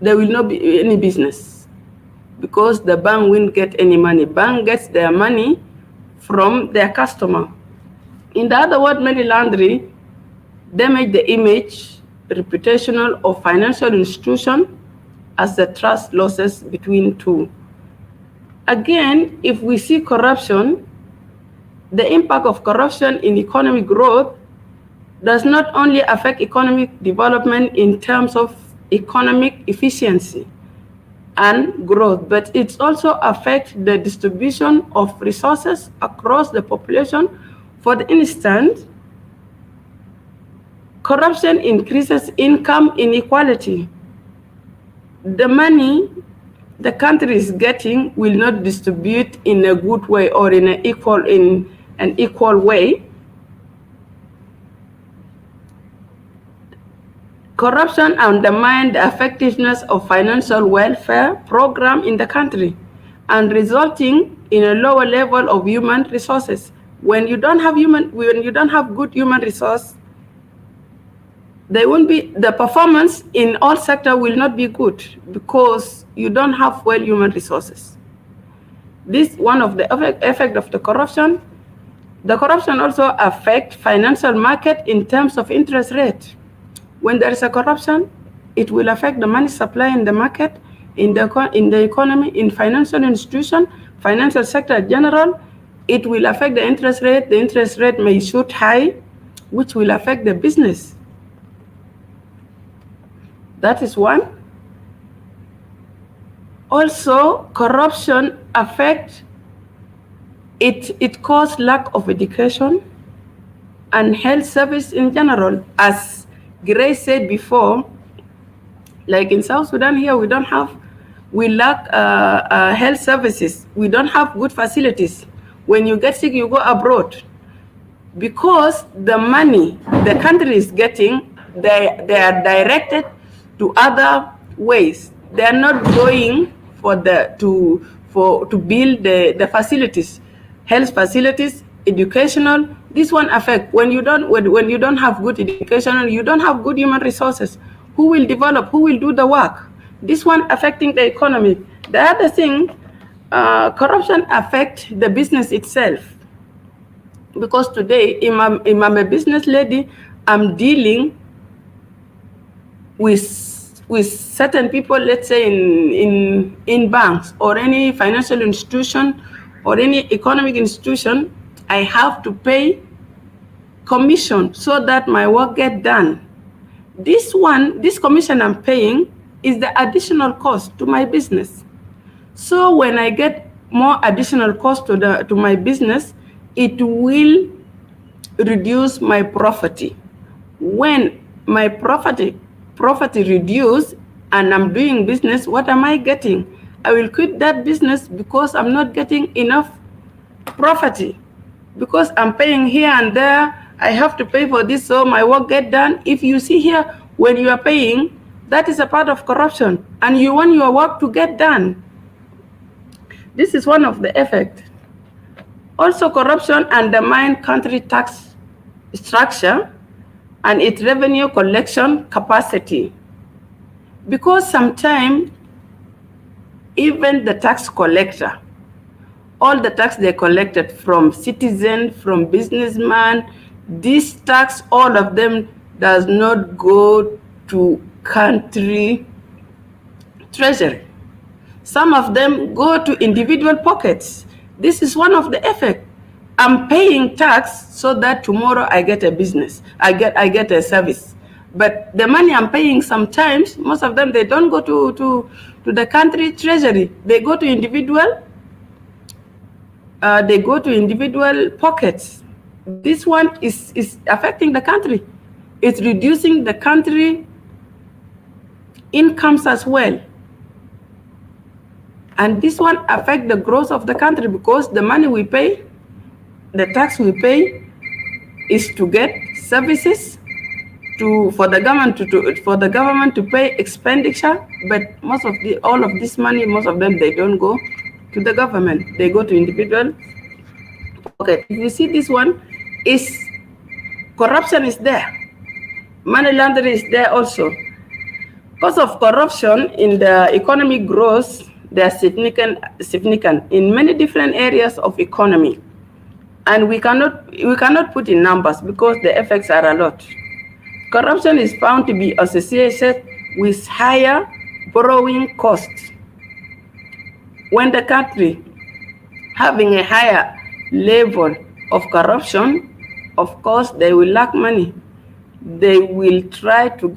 there will not be any business, because the bank won't get any money. Bank gets their money from their customer. In the other word, money laundering damage the image, reputational of financial institution as the trust losses between two. Again, if we see corruption, the impact of corruption in economic growth does not only affect economic development in terms of economic efficiency and growth, but it also affects the distribution of resources across the population. For instance, corruption increases income inequality. The money the country is getting will not distribute in a good way or in an equal way. Corruption undermines the effectiveness of financial welfare program in the country, and resulting in a lower level of human resources. When you don't have good human resource, the performance in all sectors will not be good, because you don't have human resources. This one of the effect of the corruption. The corruption also affects financial market in terms of interest rate. When there is a corruption, it will affect the money supply in the market, in the economy, in financial institution, financial sector in general. It will affect the interest rate. The interest rate may shoot high, which will affect the business. That is one. Also, corruption affects it causes lack of education and health service in general. As Grace said before, Like in South Sudan here, we lack health services. We don't have good facilities. When you get sick, you go abroad. Because the money the country is getting, they are directed to other ways. They are not going to build the facilities, health facilities, educational. This one affect when you don't have good educational, you don't have good human resources. Who will develop? Who will do the work? This one affecting the economy. The other thing, corruption affect the business itself. Because today, if I'm a business lady, I'm dealing with certain people, let's say in banks or any financial institution or any economic institution, I have to pay commission so that my work get done. This commission I'm paying is the additional cost to my business. So when I get more additional cost to my business, it will reduce my profit. When my profit reduce and I'm doing business, what am I getting? I will quit that business because I'm not getting enough profit. Because I'm paying here and there, I have to pay for this so my work get done. If you see here, when you are paying, that is a part of corruption, and you want your work to get done. This is one of the effects. Also, corruption undermines country tax structure and its revenue collection capacity. Because sometimes, even the tax collector, all the tax they collected from citizens, from businessmen, this tax, all of them does not go to country treasury. Some of them go to individual pockets. This is one of the effects. I'm paying tax so that tomorrow I get a business, I get a service. But the money I'm paying, sometimes, most of them, they don't go to the country treasury. They go to individual pockets. This one is affecting the country. It's reducing the country incomes as well. And this one affects the growth of the country because the money we pay, the tax we pay, is to get services, for the government to pay expenditure. But all of this money, most of them, they don't go to the government. They go to individual pocket. If you see this one, corruption is there. Money laundering is there also. Because of corruption in the economic growth, they are significant in many different areas of economy. And we cannot put in numbers because the effects are a lot. Corruption is found to be associated with higher borrowing costs. When the country having a higher level of corruption, of course, they will lack money. They will try to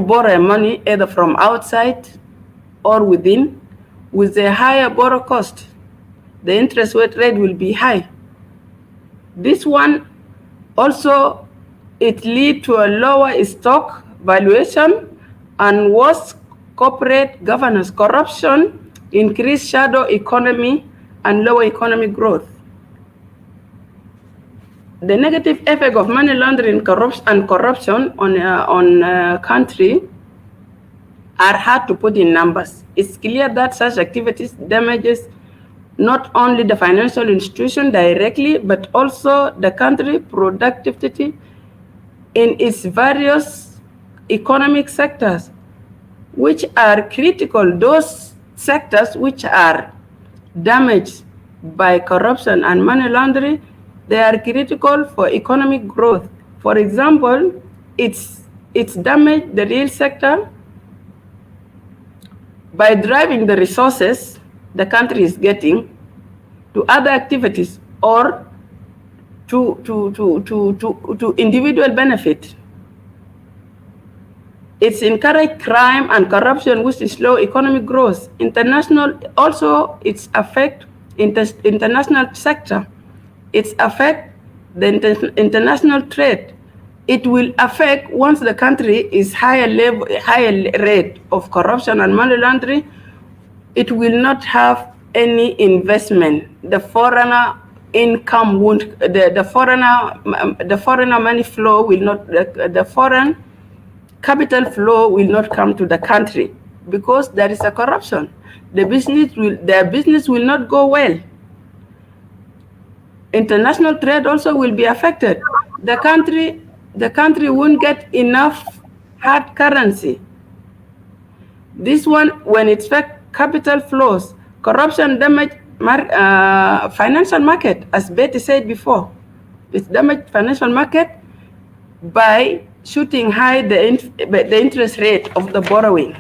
borrow money either from outside or within with a higher borrow cost. The interest rate will be high. This one also, it leads to a lower stock valuation and worse corporate governance. Corruption, increased shadow economy, and lower economic growth. The negative effect of money laundering and corruption on a country are hard to put in numbers. It's clear that such activities damages not only the financial institution directly, but also the country productivity in its various economic sectors, which are critical. Those sectors which are damaged by corruption and money laundering, they are critical for economic growth. For example, it's damaged the real sector by driving the resources the country is getting to other activities or to individual benefit. It's encouraged crime and corruption, which is slow economic growth. Also, it's affect international sector. It's affect the international trade it will affect, once the country is higher rate of corruption and money laundering, it will not have any investment. The foreigner income won't, the foreigner money flow will not, the foreign capital flow will not come to the country because there is a corruption. Their business will not go well. International trade also will be affected. The country won't get enough hard currency. This one, when it's capital flows, corruption damage financial market, as Betty said before. It's damaged financial market by shooting high the interest rate of the borrowing.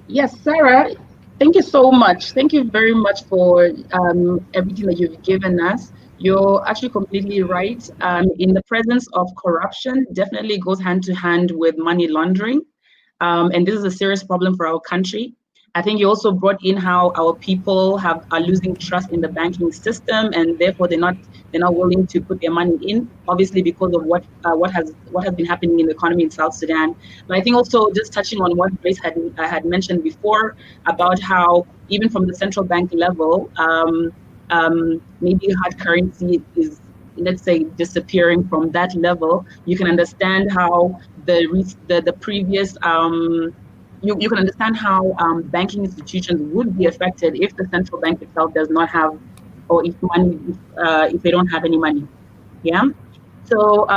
Yes, Sarah, thank you so much. Thank you very much for everything that you've given us. You're actually completely right. In the presence of corruption, definitely goes hand to hand with money laundering. And this is a serious problem for our country. I think you also brought in how our people are losing trust in the banking system, and therefore they're not willing to put their money in, obviously because of what has been happening in the economy in South Sudan. But I think also just touching on what Grace had mentioned before about how even from the central bank level, maybe hard currency is, let's say, disappearing from that level. You can understand how the previous you can understand how banking institutions would be affected if the central bank itself does not have, or if they don't have any money. Yeah. So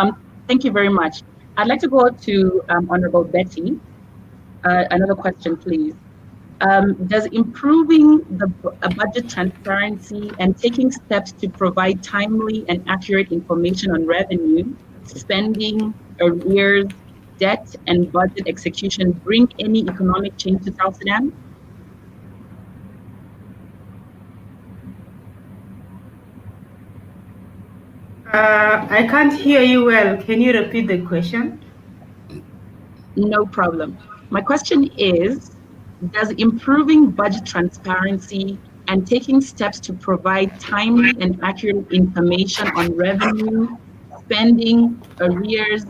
thank you very much. I'd like to go to Honorable Betty. Another question, please. Does improving the budget transparency and taking steps to provide timely and accurate information on revenue, spending, arrears, debt, and budget execution bring any economic change to South Sudan? I can't hear you well. Can you repeat the question? No problem. My question is, does improving budget transparency and taking steps to provide timely and accurate information on revenue, spending, arrears,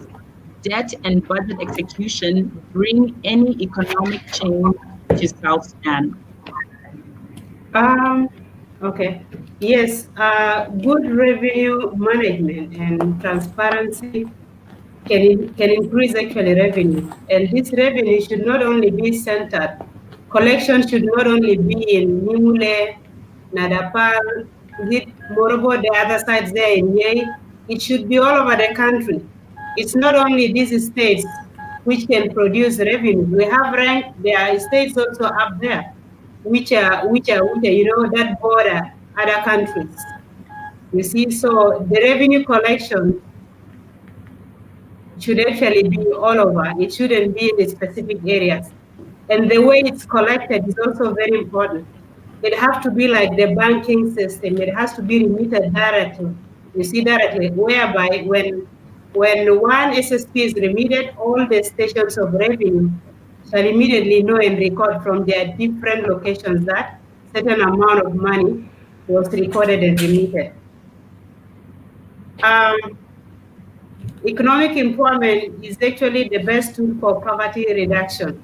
debt, and budget execution bring any economic change to South Sudan? Okay. Yes, good revenue management and transparency can increase actually revenue. And this revenue should not only be centered, collection should not only be in Nimule, Nadapal, Morobo, the other sides there in Yei. It should be all over the country. It's not only these states which can produce revenue. We have ranked, there are states also up there which are that border other countries. You see, so the revenue collection should actually be all over. It shouldn't be in the specific areas. And the way it's collected is also very important. It has to be like the banking system. It has to be remitted directly. You see, directly, whereby when one SSP is remitted, all the stations of revenue shall immediately know and record from their different locations that certain amount of money was recorded and remitted. Economic empowerment is actually the best tool for poverty reduction,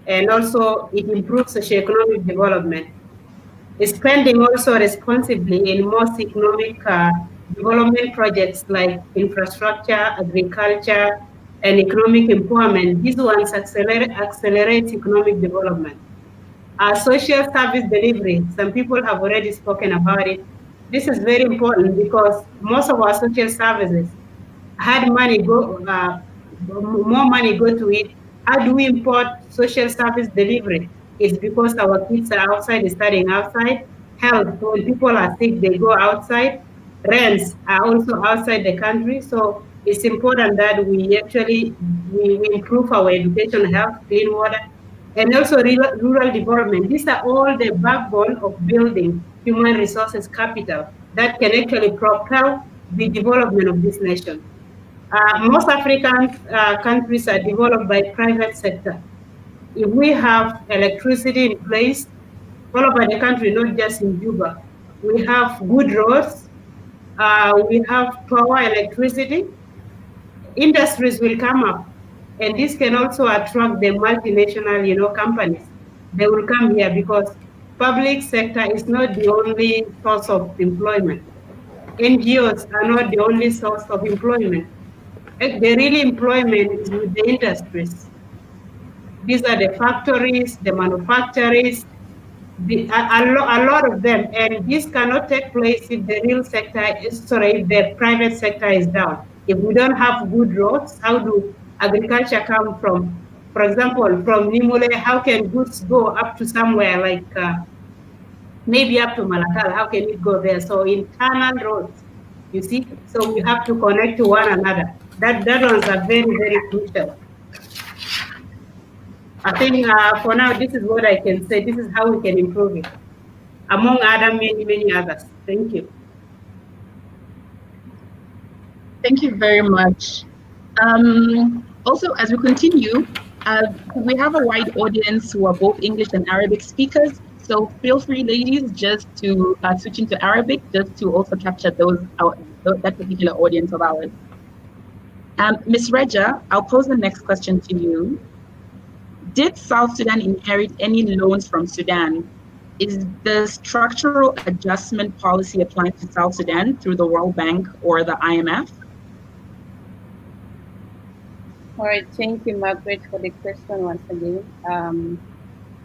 and also it improves socioeconomic development. Spending also responsibly in most economic development projects like infrastructure, agriculture, and economic empowerment. These ones accelerate economic development. Social service delivery, some people have already spoken about it. This is very important because most of our social services had money more money go to it. How do we import social service delivery? It's because our kids are outside, studying outside. Health, when people are sick, they go outside. Rents are also outside the country. So it's important that we actually we improve our education, health, clean water, and also rural development. These are all the backbone of building human resources capital that can actually propel the development of this nation. Most African countries are developed by private sector. If we have electricity in place all over the country, not just in Juba, we have good roads, We have power, electricity. Industries will come up, and this can also attract the multinational, companies. They will come here because public sector is not the only source of employment. NGOs are not the only source of employment. The real employment is with the industries. These are the factories, the manufacturers, a lot of them, and this cannot take place if the real sector is sorry, if the private sector is down. If we don't have good roads, how do agriculture come from? For example, from Nimule, how can goods go up to somewhere like maybe up to Malakal? How can it go there? So internal roads, you see. So we have to connect to one another. That ones are very crucial. I think for now, this is what I can say. This is how we can improve it, among other many others. Thank you. Thank you very much. Also, as we continue, we have a wide audience who are both English and Arabic speakers. So feel free, ladies, just to switch into Arabic, just to also capture that particular audience of ours. Ms. Reja, I'll pose the next question to you. Did South Sudan inherit any loans from Sudan? Is the structural adjustment policy applying to South Sudan through the World Bank or the IMF? All right, thank you, Margaret, for the question once again.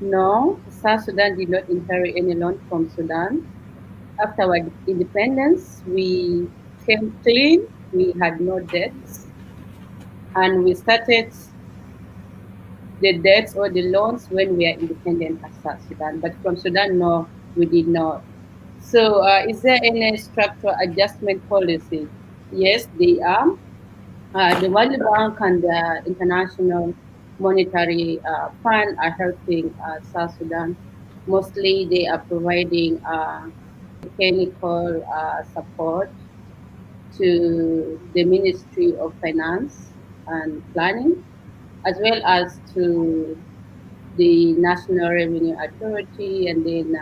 No, South Sudan did not inherit any loan from Sudan. After our independence, we came clean, we had no debts, and we started the debts or the loans when we are independent as South Sudan. But from Sudan, no, we did not. So is there any structural adjustment policy? Yes, they are. The World Bank and the International Monetary Fund are helping South Sudan. Mostly they are providing technical support to the Ministry of Finance and Planning, as well as to the National Revenue Authority, and then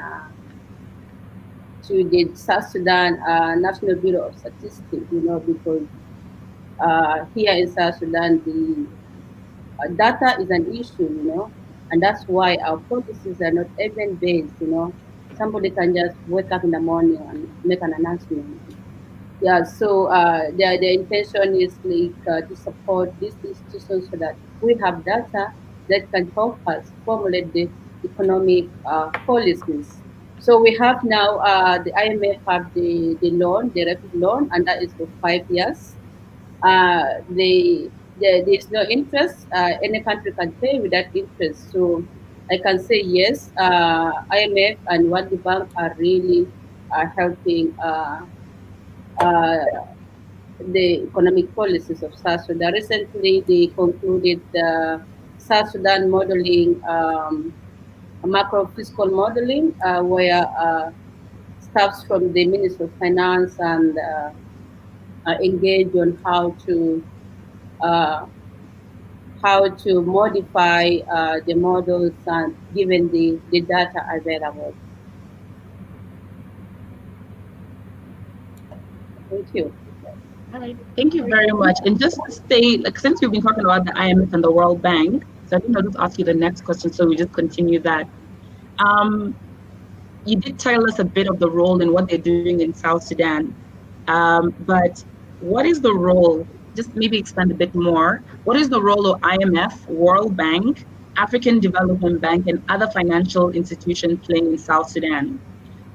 to the South Sudan National Bureau of Statistics, because here in South Sudan, the data is an issue, and that's why our policies are not evidence-based. Somebody can just wake up in the morning and make an announcement. Yeah, so the intention is to support these institutions so that we have data that can help us formulate the economic policies. So we have now the IMF have the loan, the rapid loan, and that is for 5 years. There's no interest. Any country can pay without interest. So I can say yes. IMF and World Bank are really helping the economic policies of South Sudan. Recently, they concluded the South Sudan modeling, macro fiscal modeling, where staffs from the Ministry of Finance and engage on how to modify the models and given the data available. Thank you. All right, thank you very much. And just to stay, since we've been talking about the IMF and the World Bank, so I think I'll just ask you the next question, so we just continue that. You did tell us a bit of the role and what they're doing in South Sudan, but what is the role, just maybe expand a bit more, what is the role of IMF, World Bank, African Development Bank, and other financial institutions playing in South Sudan?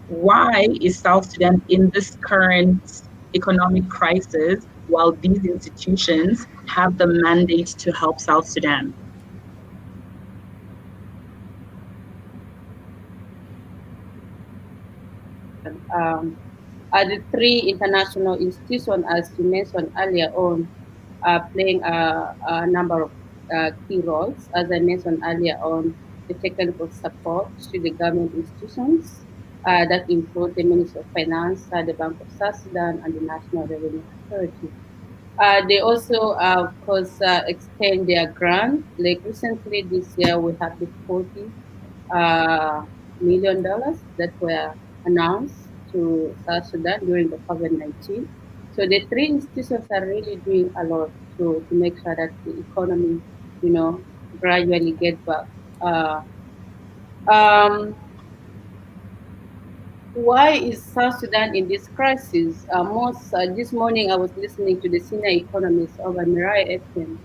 Why is South Sudan in this current economic crisis while these institutions have the mandate to help South Sudan? The three international institutions, as you mentioned earlier on, are playing a number of key roles. As I mentioned earlier on, the technical support to the government institutions that include the Ministry of Finance, the Bank of South Sudan, and the National Revenue Authority. They also, of course, extend their grant. Like recently this year, we have the $40 million that were announced to South Sudan during the COVID-19. So the three institutions are really doing a lot to make sure that the economy, gradually get back. Uh, um, why is South Sudan in this crisis? This morning I was listening to the senior economists of Mirai FM,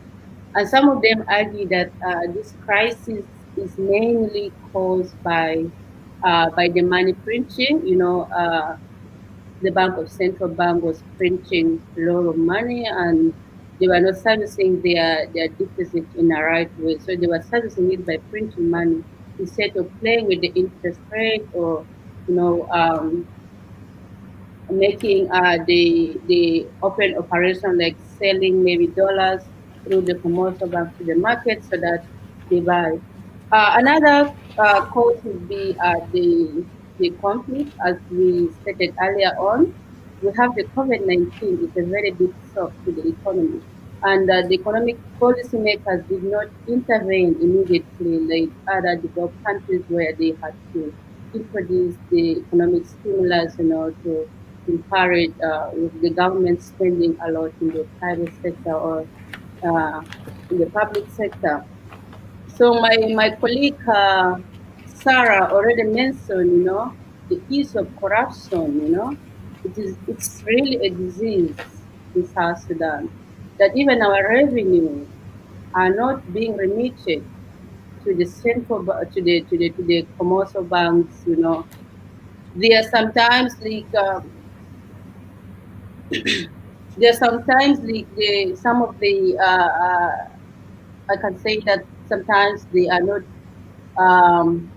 and some of them argue that this crisis is mainly caused by the money printing. The central bank was printing a lot of money, and they were not servicing their deficit in a right way. So they were servicing it by printing money instead of playing with the interest rate, or you know um, making the open operation, like selling maybe dollars through the commercial bank to the market so that they buy. Another cause would be the conflict, as we stated earlier on. We have the COVID-19. It's a very big shock to the economy, and the economic policymakers did not intervene immediately like other developed countries, where they had to introduce the economic stimulus, to encourage with the government spending a lot in the private sector, or uh, in the public sector. So my colleague Sarah already mentioned, the issue of corruption. It's really a disease in South Sudan, that even our revenue are not being remitted to the to the commercial banks. There are sometimes like some of the I can say that sometimes they are not um,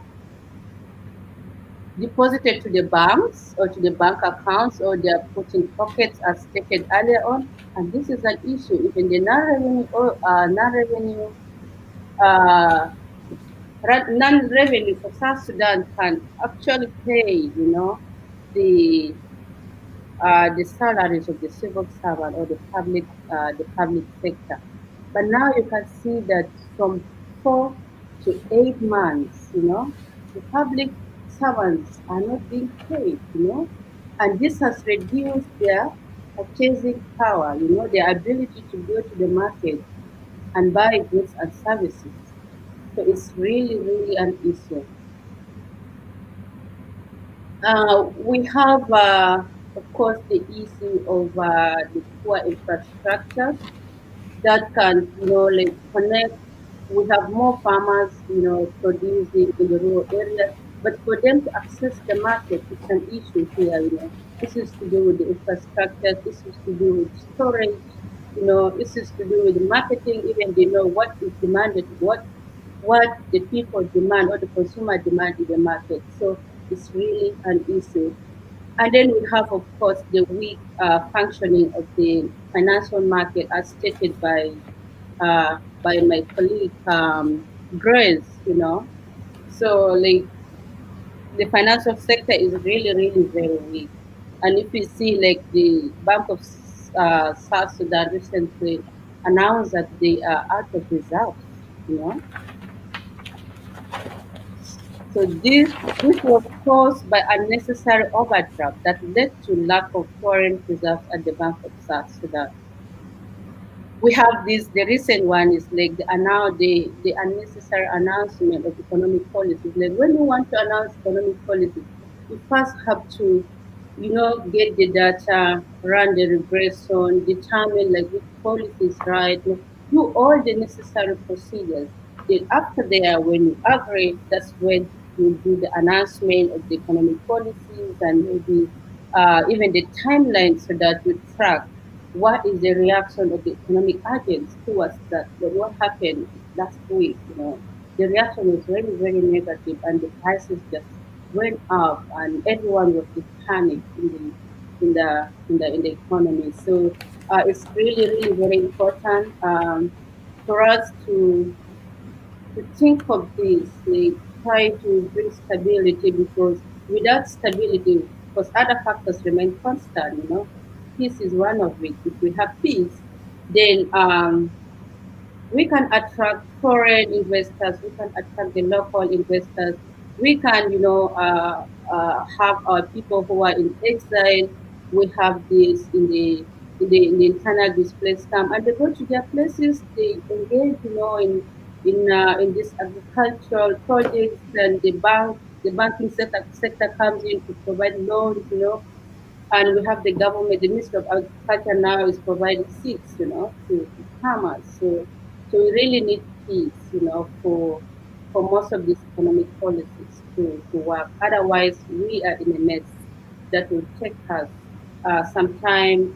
deposited to the banks or to the bank accounts, or they are put in pockets, as stated earlier on. And this is an issue. Even the uh, non-revenue for South Sudan can actually pay, the the salaries of the civil servant, or the public sector. But now you can see that from 4 to 8 months, the public servants are not being paid, and this has reduced their purchasing power, their ability to go to the market and buy goods and services. So it's really, really an issue. We have, of course, the issue of the poor infrastructure that can, like connect. We have more farmers, producing in the rural areas, but for them to access the market, it's an issue here. This is to do with the infrastructure. This is to do with storage. This is to do with marketing. Even they know what is demanded, what the people demand, or the consumer demand in the market. So it's really an issue. And then we have, of course, the weak functioning of the financial market, as stated by my colleague Grace. So like the financial sector is really, really very weak. And if you see, like the Bank of South Sudan recently announced that they are out of reserves. You know, so this was caused by unnecessary overdraft that led to lack of foreign reserves at the Bank of South Sudan. We have this. The recent one is like the unnecessary announcement of economic policies. Like when you want to announce economic policies, you first have to, get the data, run the regression, determine like which policy is right, do all the necessary procedures. Then after there, when you agree, that's when you do the announcement of the economic policies, and maybe even the timeline, so that you track what is the reaction of the economic agents towards that. What happened last week? The reaction was very, very negative, and the prices just went up, and everyone was in panic in the economy. So it's really, really very important for us to think of this, like try to bring stability, because without stability, because other factors remain constant, peace is one of it. If we have peace, then we can attract foreign investors, we can attract the local investors, We can, have our people who are in exile. We have this in the internal displaced camp, and they go to their places. They engage, in this agricultural projects, and the banking sector comes in to provide loans, and we have the government, the Ministry of Agriculture now is providing seeds, to farmers. So we really need peace, for most of these economic policies to work. Otherwise, we are in a mess that will take us some time,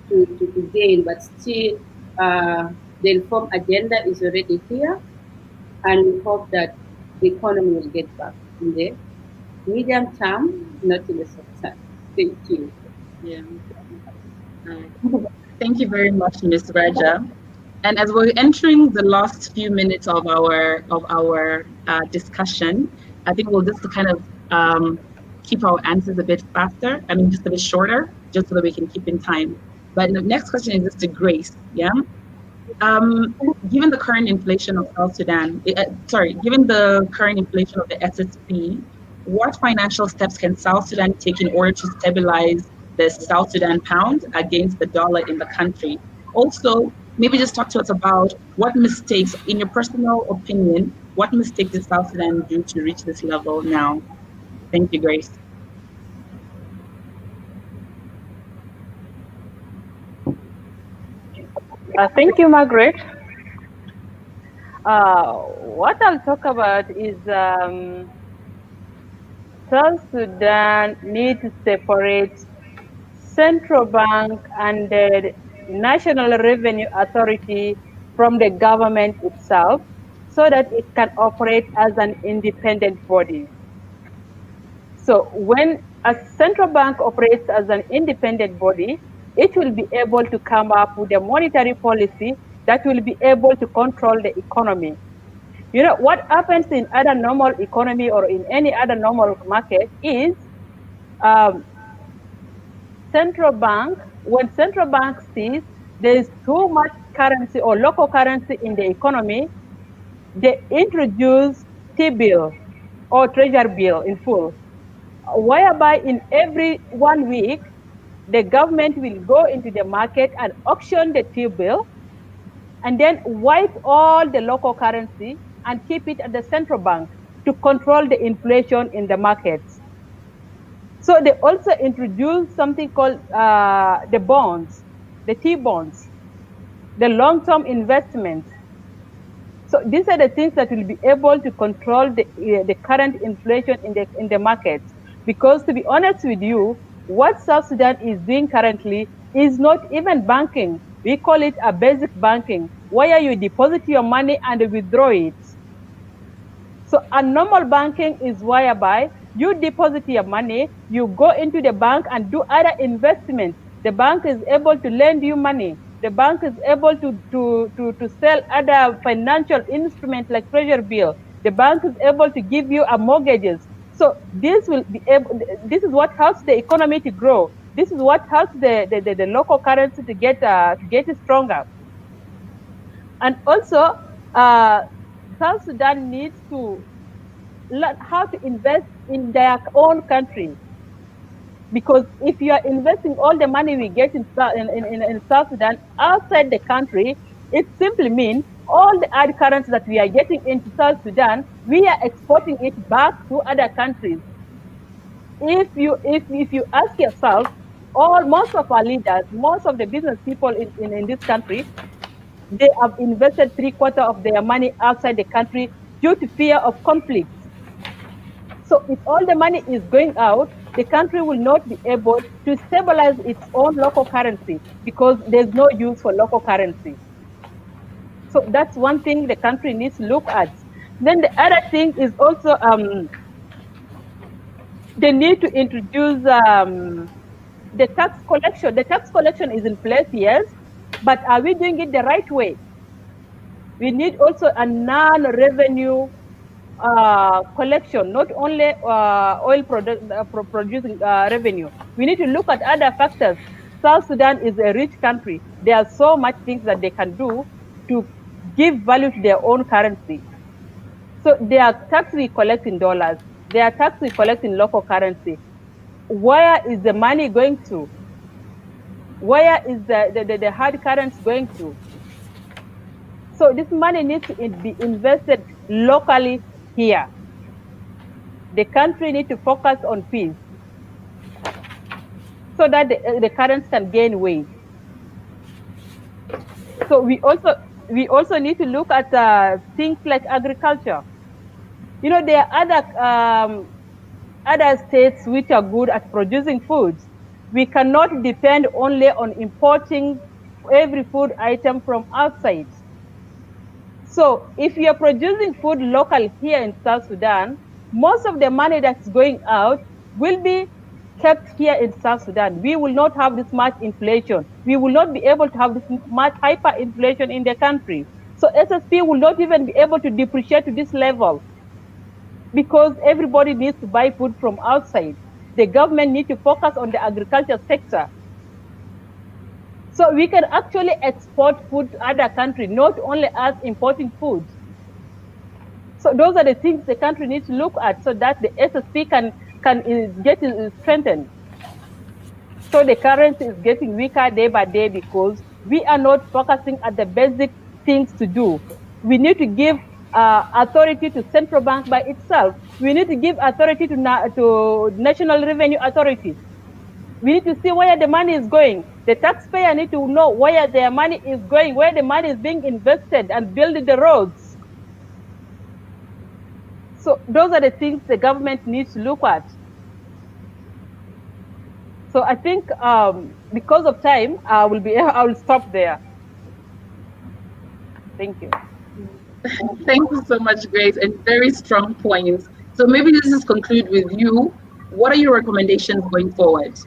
to gain. But still, the reform agenda is already here, and we hope that the economy will get back in the medium term, not in the short term. Thank you. Yeah. Thank you very much, Ms. Raja. And as we're entering the last few minutes of our discussion, I think we'll just kind of keep our answers a bit faster. I mean, just a bit shorter, just so that we can keep in time. But the next question is just to Grace. Yeah. Given the current inflation of South Sudan, given the current inflation of the SSP, what financial steps can South Sudan take in order to stabilize the South Sudan pound against the dollar in the country? Also, maybe just talk to us about what mistakes, in your personal opinion, what mistakes did South Sudan do to reach this level now? Thank you, Grace. Thank you, Margaret. What I'll talk about is South Sudan need to separate central bank and the National Revenue Authority from the government itself so that it can operate as an independent body. So when a central bank operates as an independent body, it will be able to come up with a monetary policy that will be able to control the economy. You know, what happens in other normal economy or in any other normal market is when central bank sees there is too much currency or local currency in the economy, they introduce T-bill or treasury bill in full, whereby in every 1 week, the government will go into the market and auction the T-bill and then wipe all the local currency and keep it at the central bank to control the inflation in the markets. So they also introduced something called the bonds, the T-bonds, the long-term investments. So these are the things that will be able to control the current inflation in the markets. Because to be honest with you, what South Sudan is doing currently is not even banking. We call it a basic banking, where you deposit your money and withdraw it. So a normal banking is whereby you deposit your money, you go into the bank and do other investments. The bank is able to lend you money. The bank is able to sell other financial instruments like treasury bill. The bank is able to give you a mortgages. So this is what helps the economy to grow. This is what helps the local currency to get stronger. And also, South Sudan needs to learn how to invest in their own country. Because if you are investing all the money we get in South Sudan outside the country, it simply means all the hard currency that we are getting into South Sudan, we are exporting it back to other countries. If you ask yourself, most of our leaders, most of the business people in this country, they have invested 3/4 of their money outside the country due to fear of conflict. So if all the money is going out, the country will not be able to stabilize its own local currency because there's no use for local currency. So that's one thing the country needs to look at. Then the other thing is also they need to introduce the tax collection. The tax collection is in place, yes, but are we doing it the right way? We need also a non-revenue collection, not only oil producing revenue. We need to look at other factors. South Sudan is a rich country. There are so much things that they can do to give value to their own currency. So their tax we collect in dollars, their tax we collect in local currency. Where is the money going to? Where is the hard currency going to? So this money needs to be invested locally here. The country needs to focus on peace so that the currency can gain weight. So we also need to look at things like agriculture. You know, there are other states which are good at producing foods. We cannot depend only on importing every food item from outside. So if you are producing food local here in South Sudan, most of the money that's going out will be kept here in South Sudan. We will not have this much inflation. We will not be able to have this much hyperinflation in the country. So SSP will not even be able to depreciate to this level because everybody needs to buy food from outside. The government needs to focus on the agriculture sector. So we can actually export food to other countries, not only us importing food. So those are the things the country needs to look at so that the SSP can get strengthened. So the currency is getting weaker day by day because we are not focusing at the basic things to do. We need to give authority to central bank by itself. We need to give authority to National Revenue Authority. We need to see where the money is going. The taxpayer need to know where their money is going, where the money is being invested and building the roads. So those are the things the government needs to look at. So I think because of time, I will stop there. Thank you. Thank you so much, Grace, and very strong points. So maybe this is conclude with you. What are your recommendations going forward?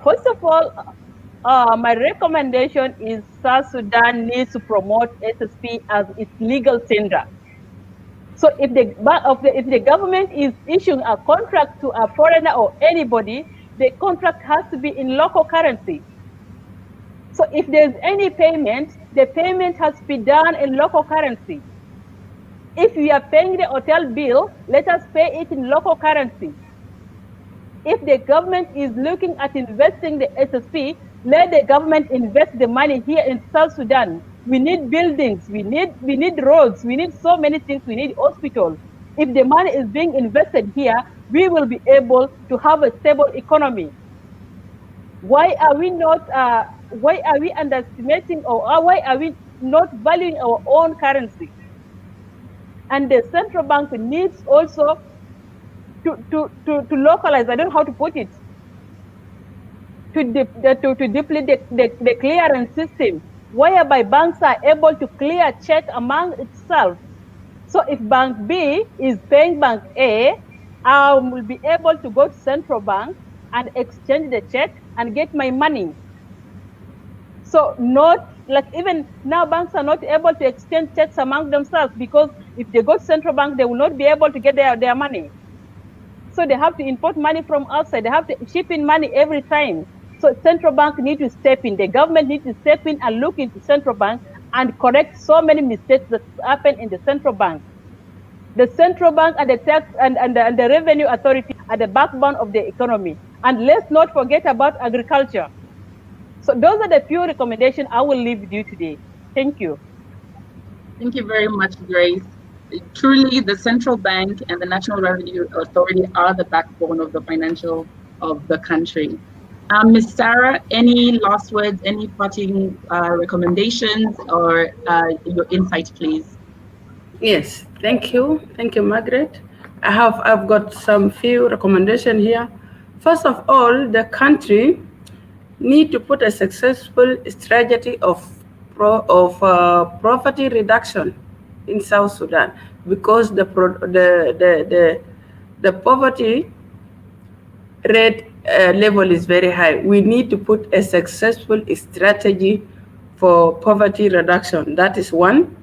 First of all, my recommendation is South Sudan needs to promote SSP as its legal tender. So if the government is issuing a contract to a foreigner or anybody, the contract has to be in local currency. So if there's any payment, the payment has to be done in local currency. If we are paying the hotel bill, let us pay it in local currency. If the government is looking at investing the SSP, let the government invest the money here in South Sudan. We need buildings, we need roads, we need so many things, we need hospitals. If the money is being invested here, we will be able to have a stable economy. Why are we underestimating or why are we not valuing our own currency? And the central bank needs also to localize, I don't know how to put it, to deplete the clearance system, whereby banks are able to clear check among itself. So if Bank B is paying Bank A, I will be able to go to central bank and exchange the check and get my money. So not like even now banks are not able to exchange checks among themselves because if they go to central bank, they will not be able to get their money. So they have to import money from outside. They have to ship in money every time. So central bank need to step in. The government needs to step in and look into central bank and correct so many mistakes that happen in the central bank. The central bank and the tax and the revenue authority are the backbone of the economy. And let's not forget about agriculture. So those are the few recommendations I will leave with you today. Thank you. Thank you very much, Grace. Truly, the central bank and the National Revenue Authority are the backbone of the financial of the country. Ms. Sarah, any last words, any parting recommendations or your insight, please? Yes, thank you. Thank you, Margaret. I've got some few recommendations here. First of all, the country need to put a successful strategy of poverty reduction in South Sudan because the poverty rate level is very high. We need to put a successful strategy for poverty reduction. That is one.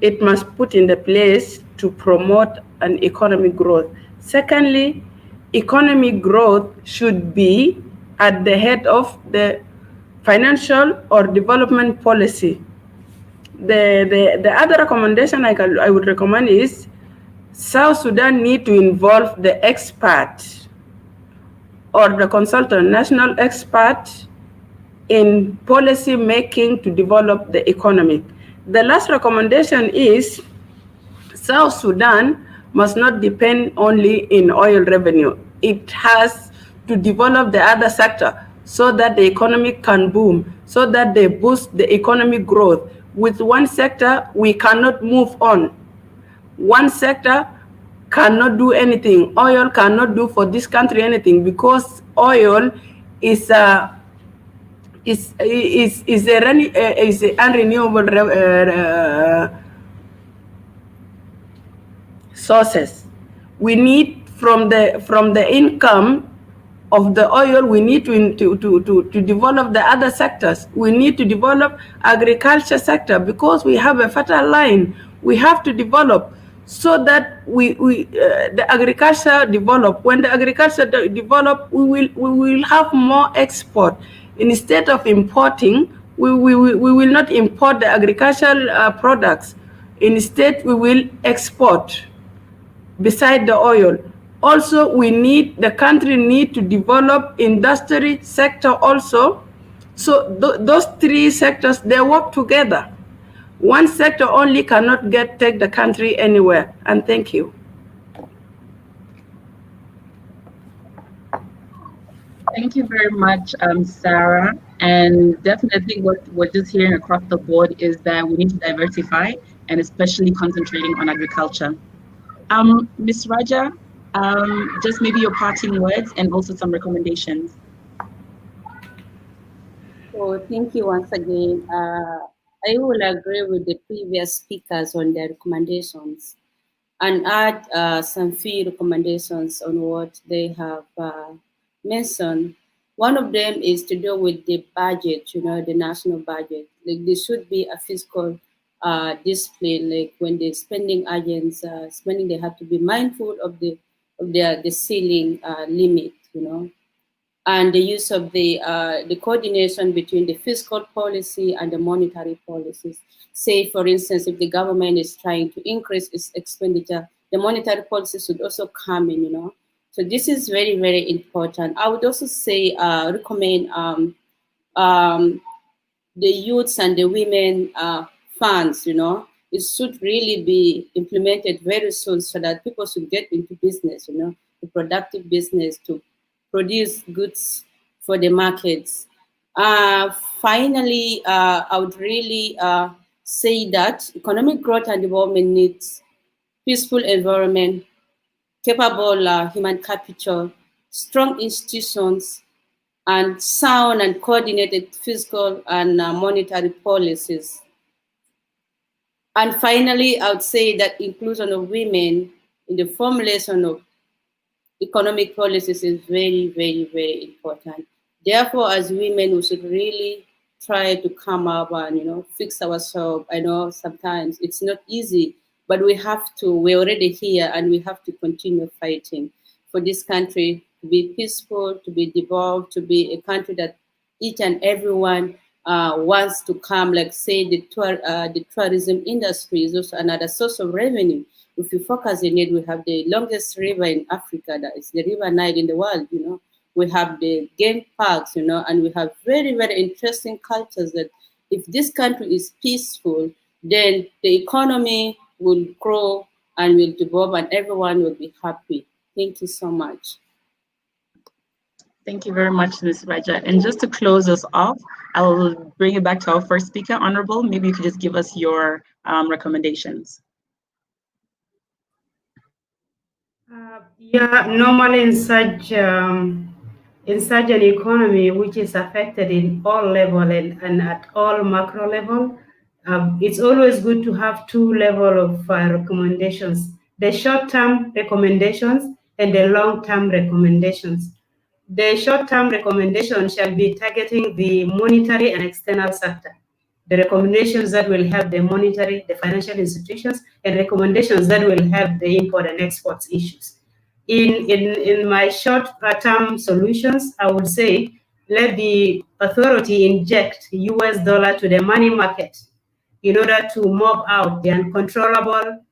It must put in the place to promote an economic growth. Secondly, economic growth should be at the head of the financial or development policy. The other recommendation I would recommend is South Sudan need to involve the expert or the consultant, national expert in policy making to develop the economy. The last recommendation is South Sudan must not depend only in oil revenue. It has to develop the other sector so that the economy can boom, so that they boost the economic growth. With one sector, we cannot move on. One sector cannot do anything. Oil cannot do for this country anything because oil is a is a unrenewable sources. We need from the income of the oil, we need to develop the other sectors. We need to develop agriculture sector because we have a fertile line. We have to develop so that the agriculture develop. When the agriculture develop, we will have more export. Instead of importing, we will not import the agricultural products. Instead, we will export beside the oil. Also, the country need to develop industry sector also. So those three sectors, they work together. One sector only cannot take the country anywhere. And thank you. Thank you very much, Sarah. And definitely what we're just hearing across the board is that we need to diversify and especially concentrating on agriculture. Ms. Raja, just maybe your parting words and also some recommendations. So thank you once again. I will agree with the previous speakers on their recommendations and add some few recommendations on what they have mentioned. One of them is to do with the budget, the national budget. Like there should be a fiscal discipline, like when the spending agents spending, they have to be mindful of the ceiling limit, and the use of the coordination between the fiscal policy and the monetary policies. Say, for instance, if the government is trying to increase its expenditure, the monetary policy should also come in, So this is very, very important. I would also say, recommend the youths and the women funds, it should really be implemented very soon so that people should get into business, the productive business to produce goods for the markets. Finally, I would really say that economic growth and development needs peaceful environment, capable human capital, strong institutions, and sound and coordinated fiscal and monetary policies. And finally, I would say that inclusion of women in the formulation of economic policies is very, very, very important. Therefore, as women, we should really try to come up and, fix ourselves. I know sometimes it's not easy, but we have to, we're already here and we have to continue fighting for this country to be peaceful, to be devolved, to be a country that each and everyone wants to come. Like say the tourism industry is also another source of revenue. If you focus on it, we have the longest river in Africa, that is the River Nile in the world, We have the game parks, and we have very, very interesting cultures that if this country is peaceful, then the economy will grow and will develop and everyone will be happy. Thank you so much. Thank you very much, Ms. Raja. And just to close us off, I'll bring it back to our first speaker, Honorable. Maybe you could just give us your recommendations. Yeah, normally in such an economy which is affected in all level and at all macro level, it's always good to have two level of recommendations: the short-term recommendations and the long-term recommendations. The short-term recommendation shall be targeting the monetary and external sector. The recommendations that will help the monetary, the financial institutions, and recommendations that will help the import and exports issues. In my short-term solutions, I would say let the authority inject US dollar to the money market in order to mob out the uncontrollable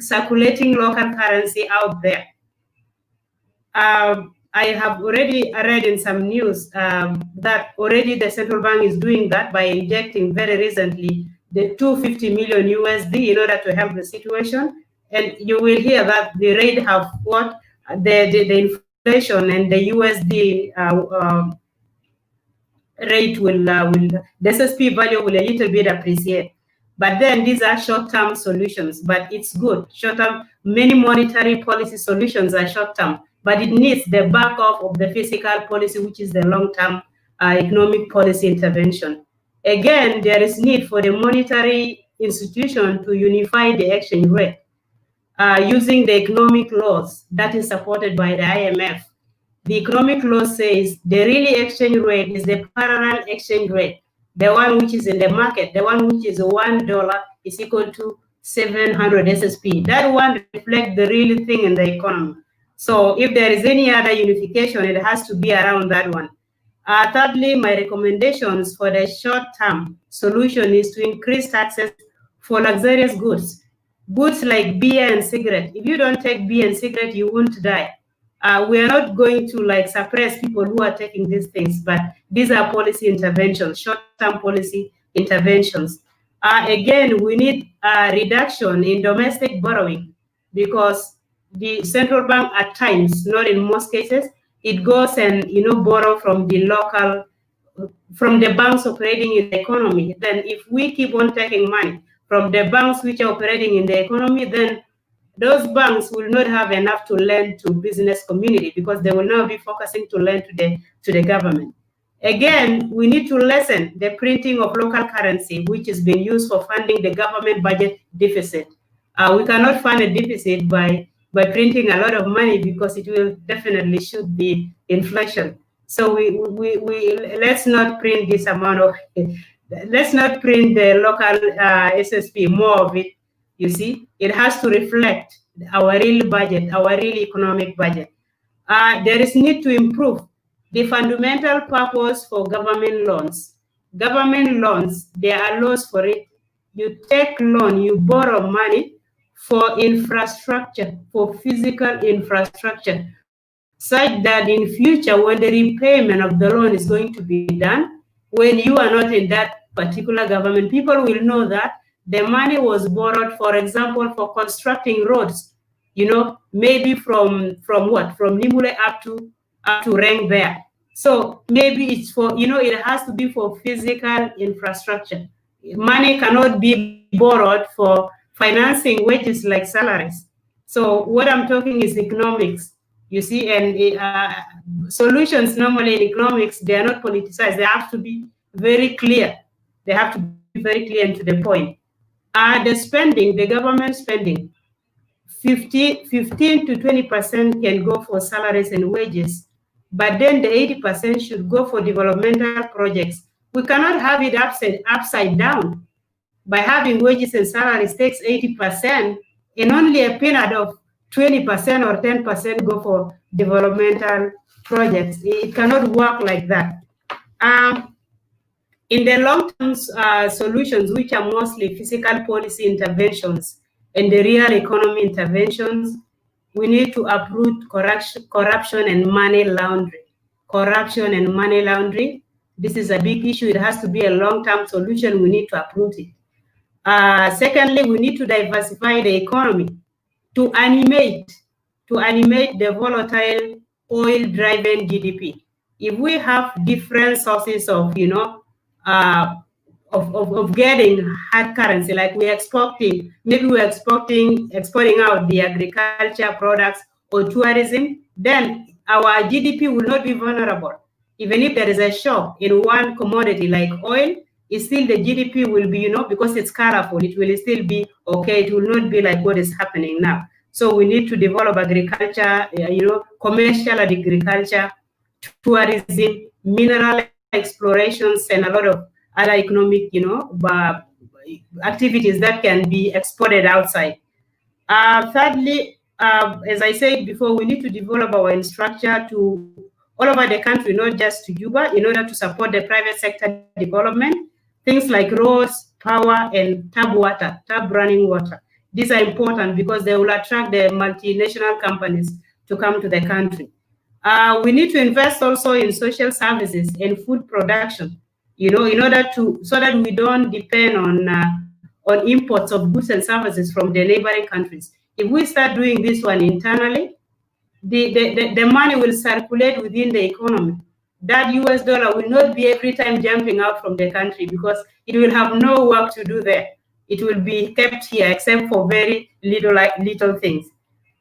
circulating local currency out there. I have already read in some news that already the central bank is doing that by injecting very recently the 250 million USD in order to help the situation. And you will hear that the rate have what the inflation and the USD rate will the SSP value will a little bit appreciate. But then these are short-term solutions, but it's good. Short-term, many monetary policy solutions are short-term, but it needs the backup of the fiscal policy, which is the long-term economic policy intervention. Again, there is need for the monetary institution to unify the exchange rate using the economic laws that is supported by the IMF. The economic law says the really exchange rate is the parallel exchange rate, the one which is in the market, the one which is $1 is equal to 700 SSP. That one reflects the real thing in the economy. So if there is any other unification, it has to be around that one. Thirdly, my recommendations for the short-term solution is to increase taxes for luxurious goods. Goods like beer and cigarette. If you don't take beer and cigarette, you won't die. We are not going to suppress people who are taking these things, but these are policy interventions, short-term policy interventions. Again, we need a reduction in domestic borrowing because the central bank at times, not in most cases, it goes and borrow from the local, from the banks operating in the economy. Then if we keep on taking money from the banks which are operating in the economy, then those banks will not have enough to lend to business community because they will now be focusing to lend to the government. Again, we need to lessen the printing of local currency, which is being used for funding the government budget deficit. We cannot fund a deficit by printing a lot of money because it will definitely shoot the inflation. So we let's not print this amount of, let's not print the local SSP, more of it. You see, it has to reflect our real budget, our real economic budget. There is need to improve the fundamental purpose for government loans. Government loans, there are laws for it. You take loan, you borrow money for infrastructure, for physical infrastructure, such that in future, when the repayment of the loan is going to be done, when you are not in that particular government, people will know that the money was borrowed, for example, for constructing roads, maybe from what? From Nimule up to Reng there. So maybe it's for, it has to be for physical infrastructure. Money cannot be borrowed for financing wages like salaries. So what I'm talking is economics, you see, and solutions normally in economics, they are not politicized. They have to be very clear. They have to be very clear and to the point. The spending, the government spending, 15 to 20% can go for salaries and wages, but then the 80% should go for developmental projects. We cannot have it upside down. By having wages and salaries takes 80%, and only a peanut of 20% or 10% go for developmental projects. It cannot work like that. In the long-term solutions, which are mostly fiscal policy interventions and the real economy interventions, we need to uproot corruption and money laundering. Corruption and money laundering, this is a big issue. It has to be a long-term solution. We need to uproot it. Secondly, we need to diversify the economy to animate the volatile oil-driven GDP. If we have different sources of, of getting hard currency, like we're exporting, maybe we're exporting out the agriculture products or tourism, then our GDP will not be vulnerable. Even if there is a shock in one commodity like oil, it's still the GDP will be, because it's colorful, it will still be okay. It will not be like what is happening now. So we need to develop agriculture, commercial agriculture, tourism, mineral explorations, and a lot of other economic, activities that can be exported outside. Thirdly, as I said before, we need to develop our infrastructure to all over the country, not just to Juba, in order to support the private sector development. Things like roads, power, and tap running water. These are important because they will attract the multinational companies to come to the country. We need to invest also in social services and food production, in order so that we don't depend on imports of goods and services from the neighboring countries. If we start doing this one internally, the money will circulate within the economy. That US dollar will not be every time jumping out from the country because it will have no work to do there. It will be kept here except for very little things.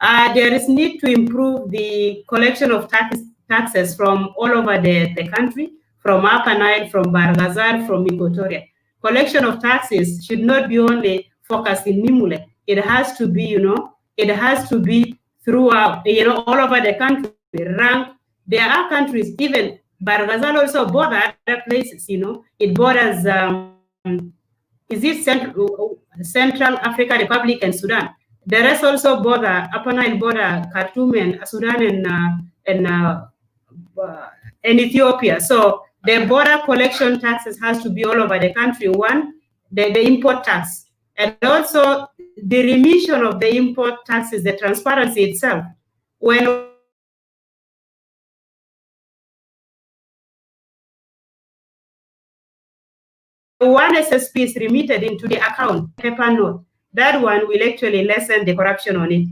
There is need to improve the collection of taxes from all over the country, from Upper Nile, from Barghazal, from Equatoria. Collection of taxes should not be only focused in Nimule. It has to be, it has to be throughout, all over the country. There are countries, even Barghazal also borders other places, it borders, is it Central African Republic and Sudan. The rest also border, Upper Nile border, Khartoum and Sudan and Ethiopia. So the border collection taxes has to be all over the country. One, the import tax, and also the remission of the import taxes, the transparency itself. When one SSP is remitted into the account, paper note, that one will actually lessen the corruption on it.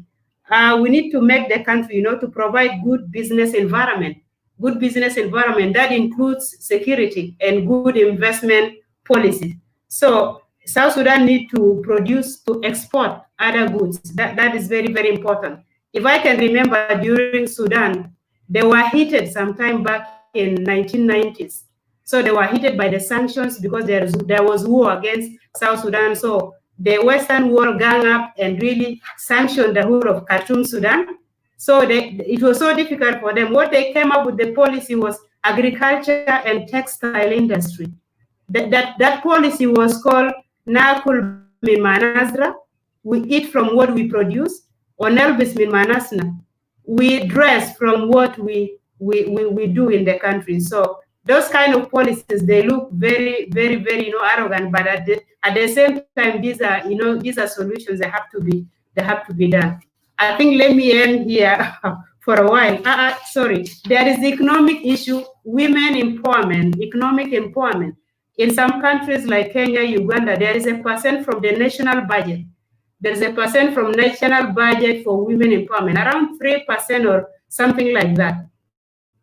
We need to make the country, to provide good business environment. Good business environment that includes security and good investment policies. So South Sudan need to export other goods. That is very, very important. If I can remember, during Sudan, they were heated sometime back in 1990s. So they were heated by the sanctions because there was war against South Sudan. So the Western world gang up and really sanctioned the whole of Khartoum, Sudan. So it was so difficult for them. What they came up with, the policy was agriculture and textile industry. That policy was called Nakul min Manasra. We eat from what we produce, or Nelbis min Manasna. We dress from what we do in the country. So those kind of policies, they look very, very, very, arrogant, but at the same time, these are solutions that have to be done. I think let me end here for a while. Sorry, there is the economic issue, women empowerment, economic empowerment. In some countries like Kenya, Uganda, there is a percent from the national budget. There's a percent from national budget for women empowerment, around 3% or something like that.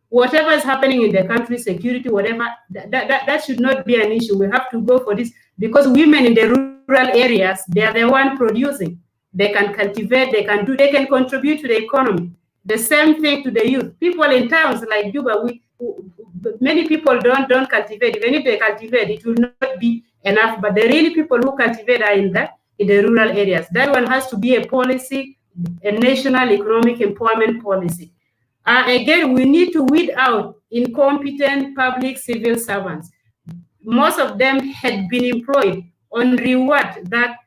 Whatever is happening in the country, security, whatever, that should not be an issue. We have to go for this because women in the rural areas, they are the one producing. They can cultivate, they can contribute to the economy. The same thing to the youth. People in towns like Juba, many people don't cultivate. Even if they cultivate, it will not be enough. But the really people who cultivate are in the rural areas. That one has to be a policy, a national economic empowerment policy. Again, we need to weed out incompetent public civil servants. Most of them had been employed on reward that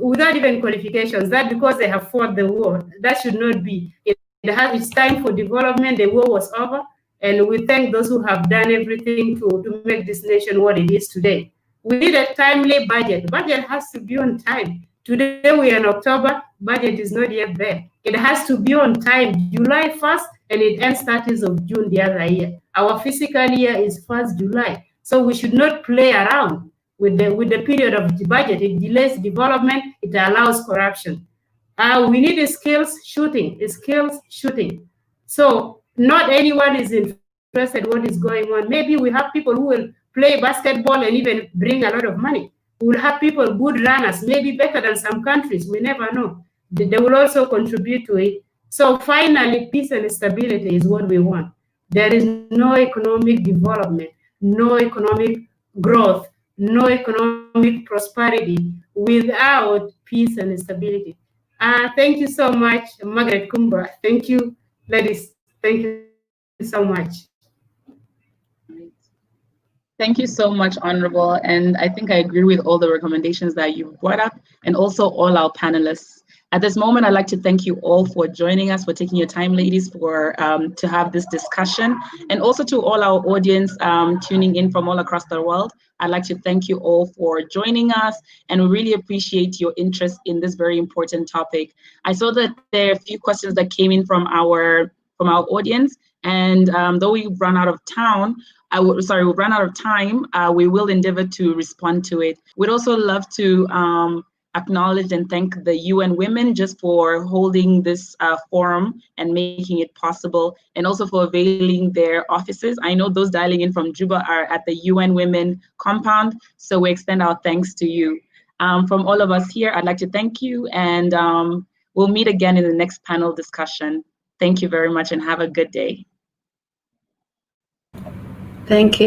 without even qualifications, that because they have fought the war. That should not be. It's time for development. The war was over, and we thank those who have done everything to make this nation what it is today. We need a timely budget. Budget has to be on time. Today we are in October, budget is not yet there. It has to be on time, July 1st, and it ends 30th of June the other year. Our fiscal year is 1st July. So we should not play around with the period of the budget. It delays development, it allows corruption. We need a skills shooting. So not anyone is interested in what is going on. Maybe we have people who will play basketball and even bring a lot of money. We will have people, good runners, maybe better than some countries, we never know. They will also contribute to it. So finally, peace and stability is what we want. There is no economic development, no economic growth, no economic prosperity without peace and stability. Thank you so much, Margaret Kumba. Thank you, ladies. Thank you so much. Thank you so much, Honorable. And I think I agree with all the recommendations that you've brought up and also all our panelists. At this moment, I'd like to thank you all for joining us, for taking your time, ladies, for to have this discussion, and also to all our audience tuning in from all across the world. I'd like to thank you all for joining us, and we really appreciate your interest in this very important topic. I saw that there are a few questions that came in from our audience, and though we've run out of time, we will endeavor to respond to it. We'd also love to acknowledge and thank the UN Women just for holding this forum and making it possible, and also for availing their offices. I know those dialing in from Juba are at the UN Women compound, so we extend our thanks to you. From all of us here, I'd like to thank you, and we'll meet again in the next panel discussion. Thank you very much and have a good day. Thank you.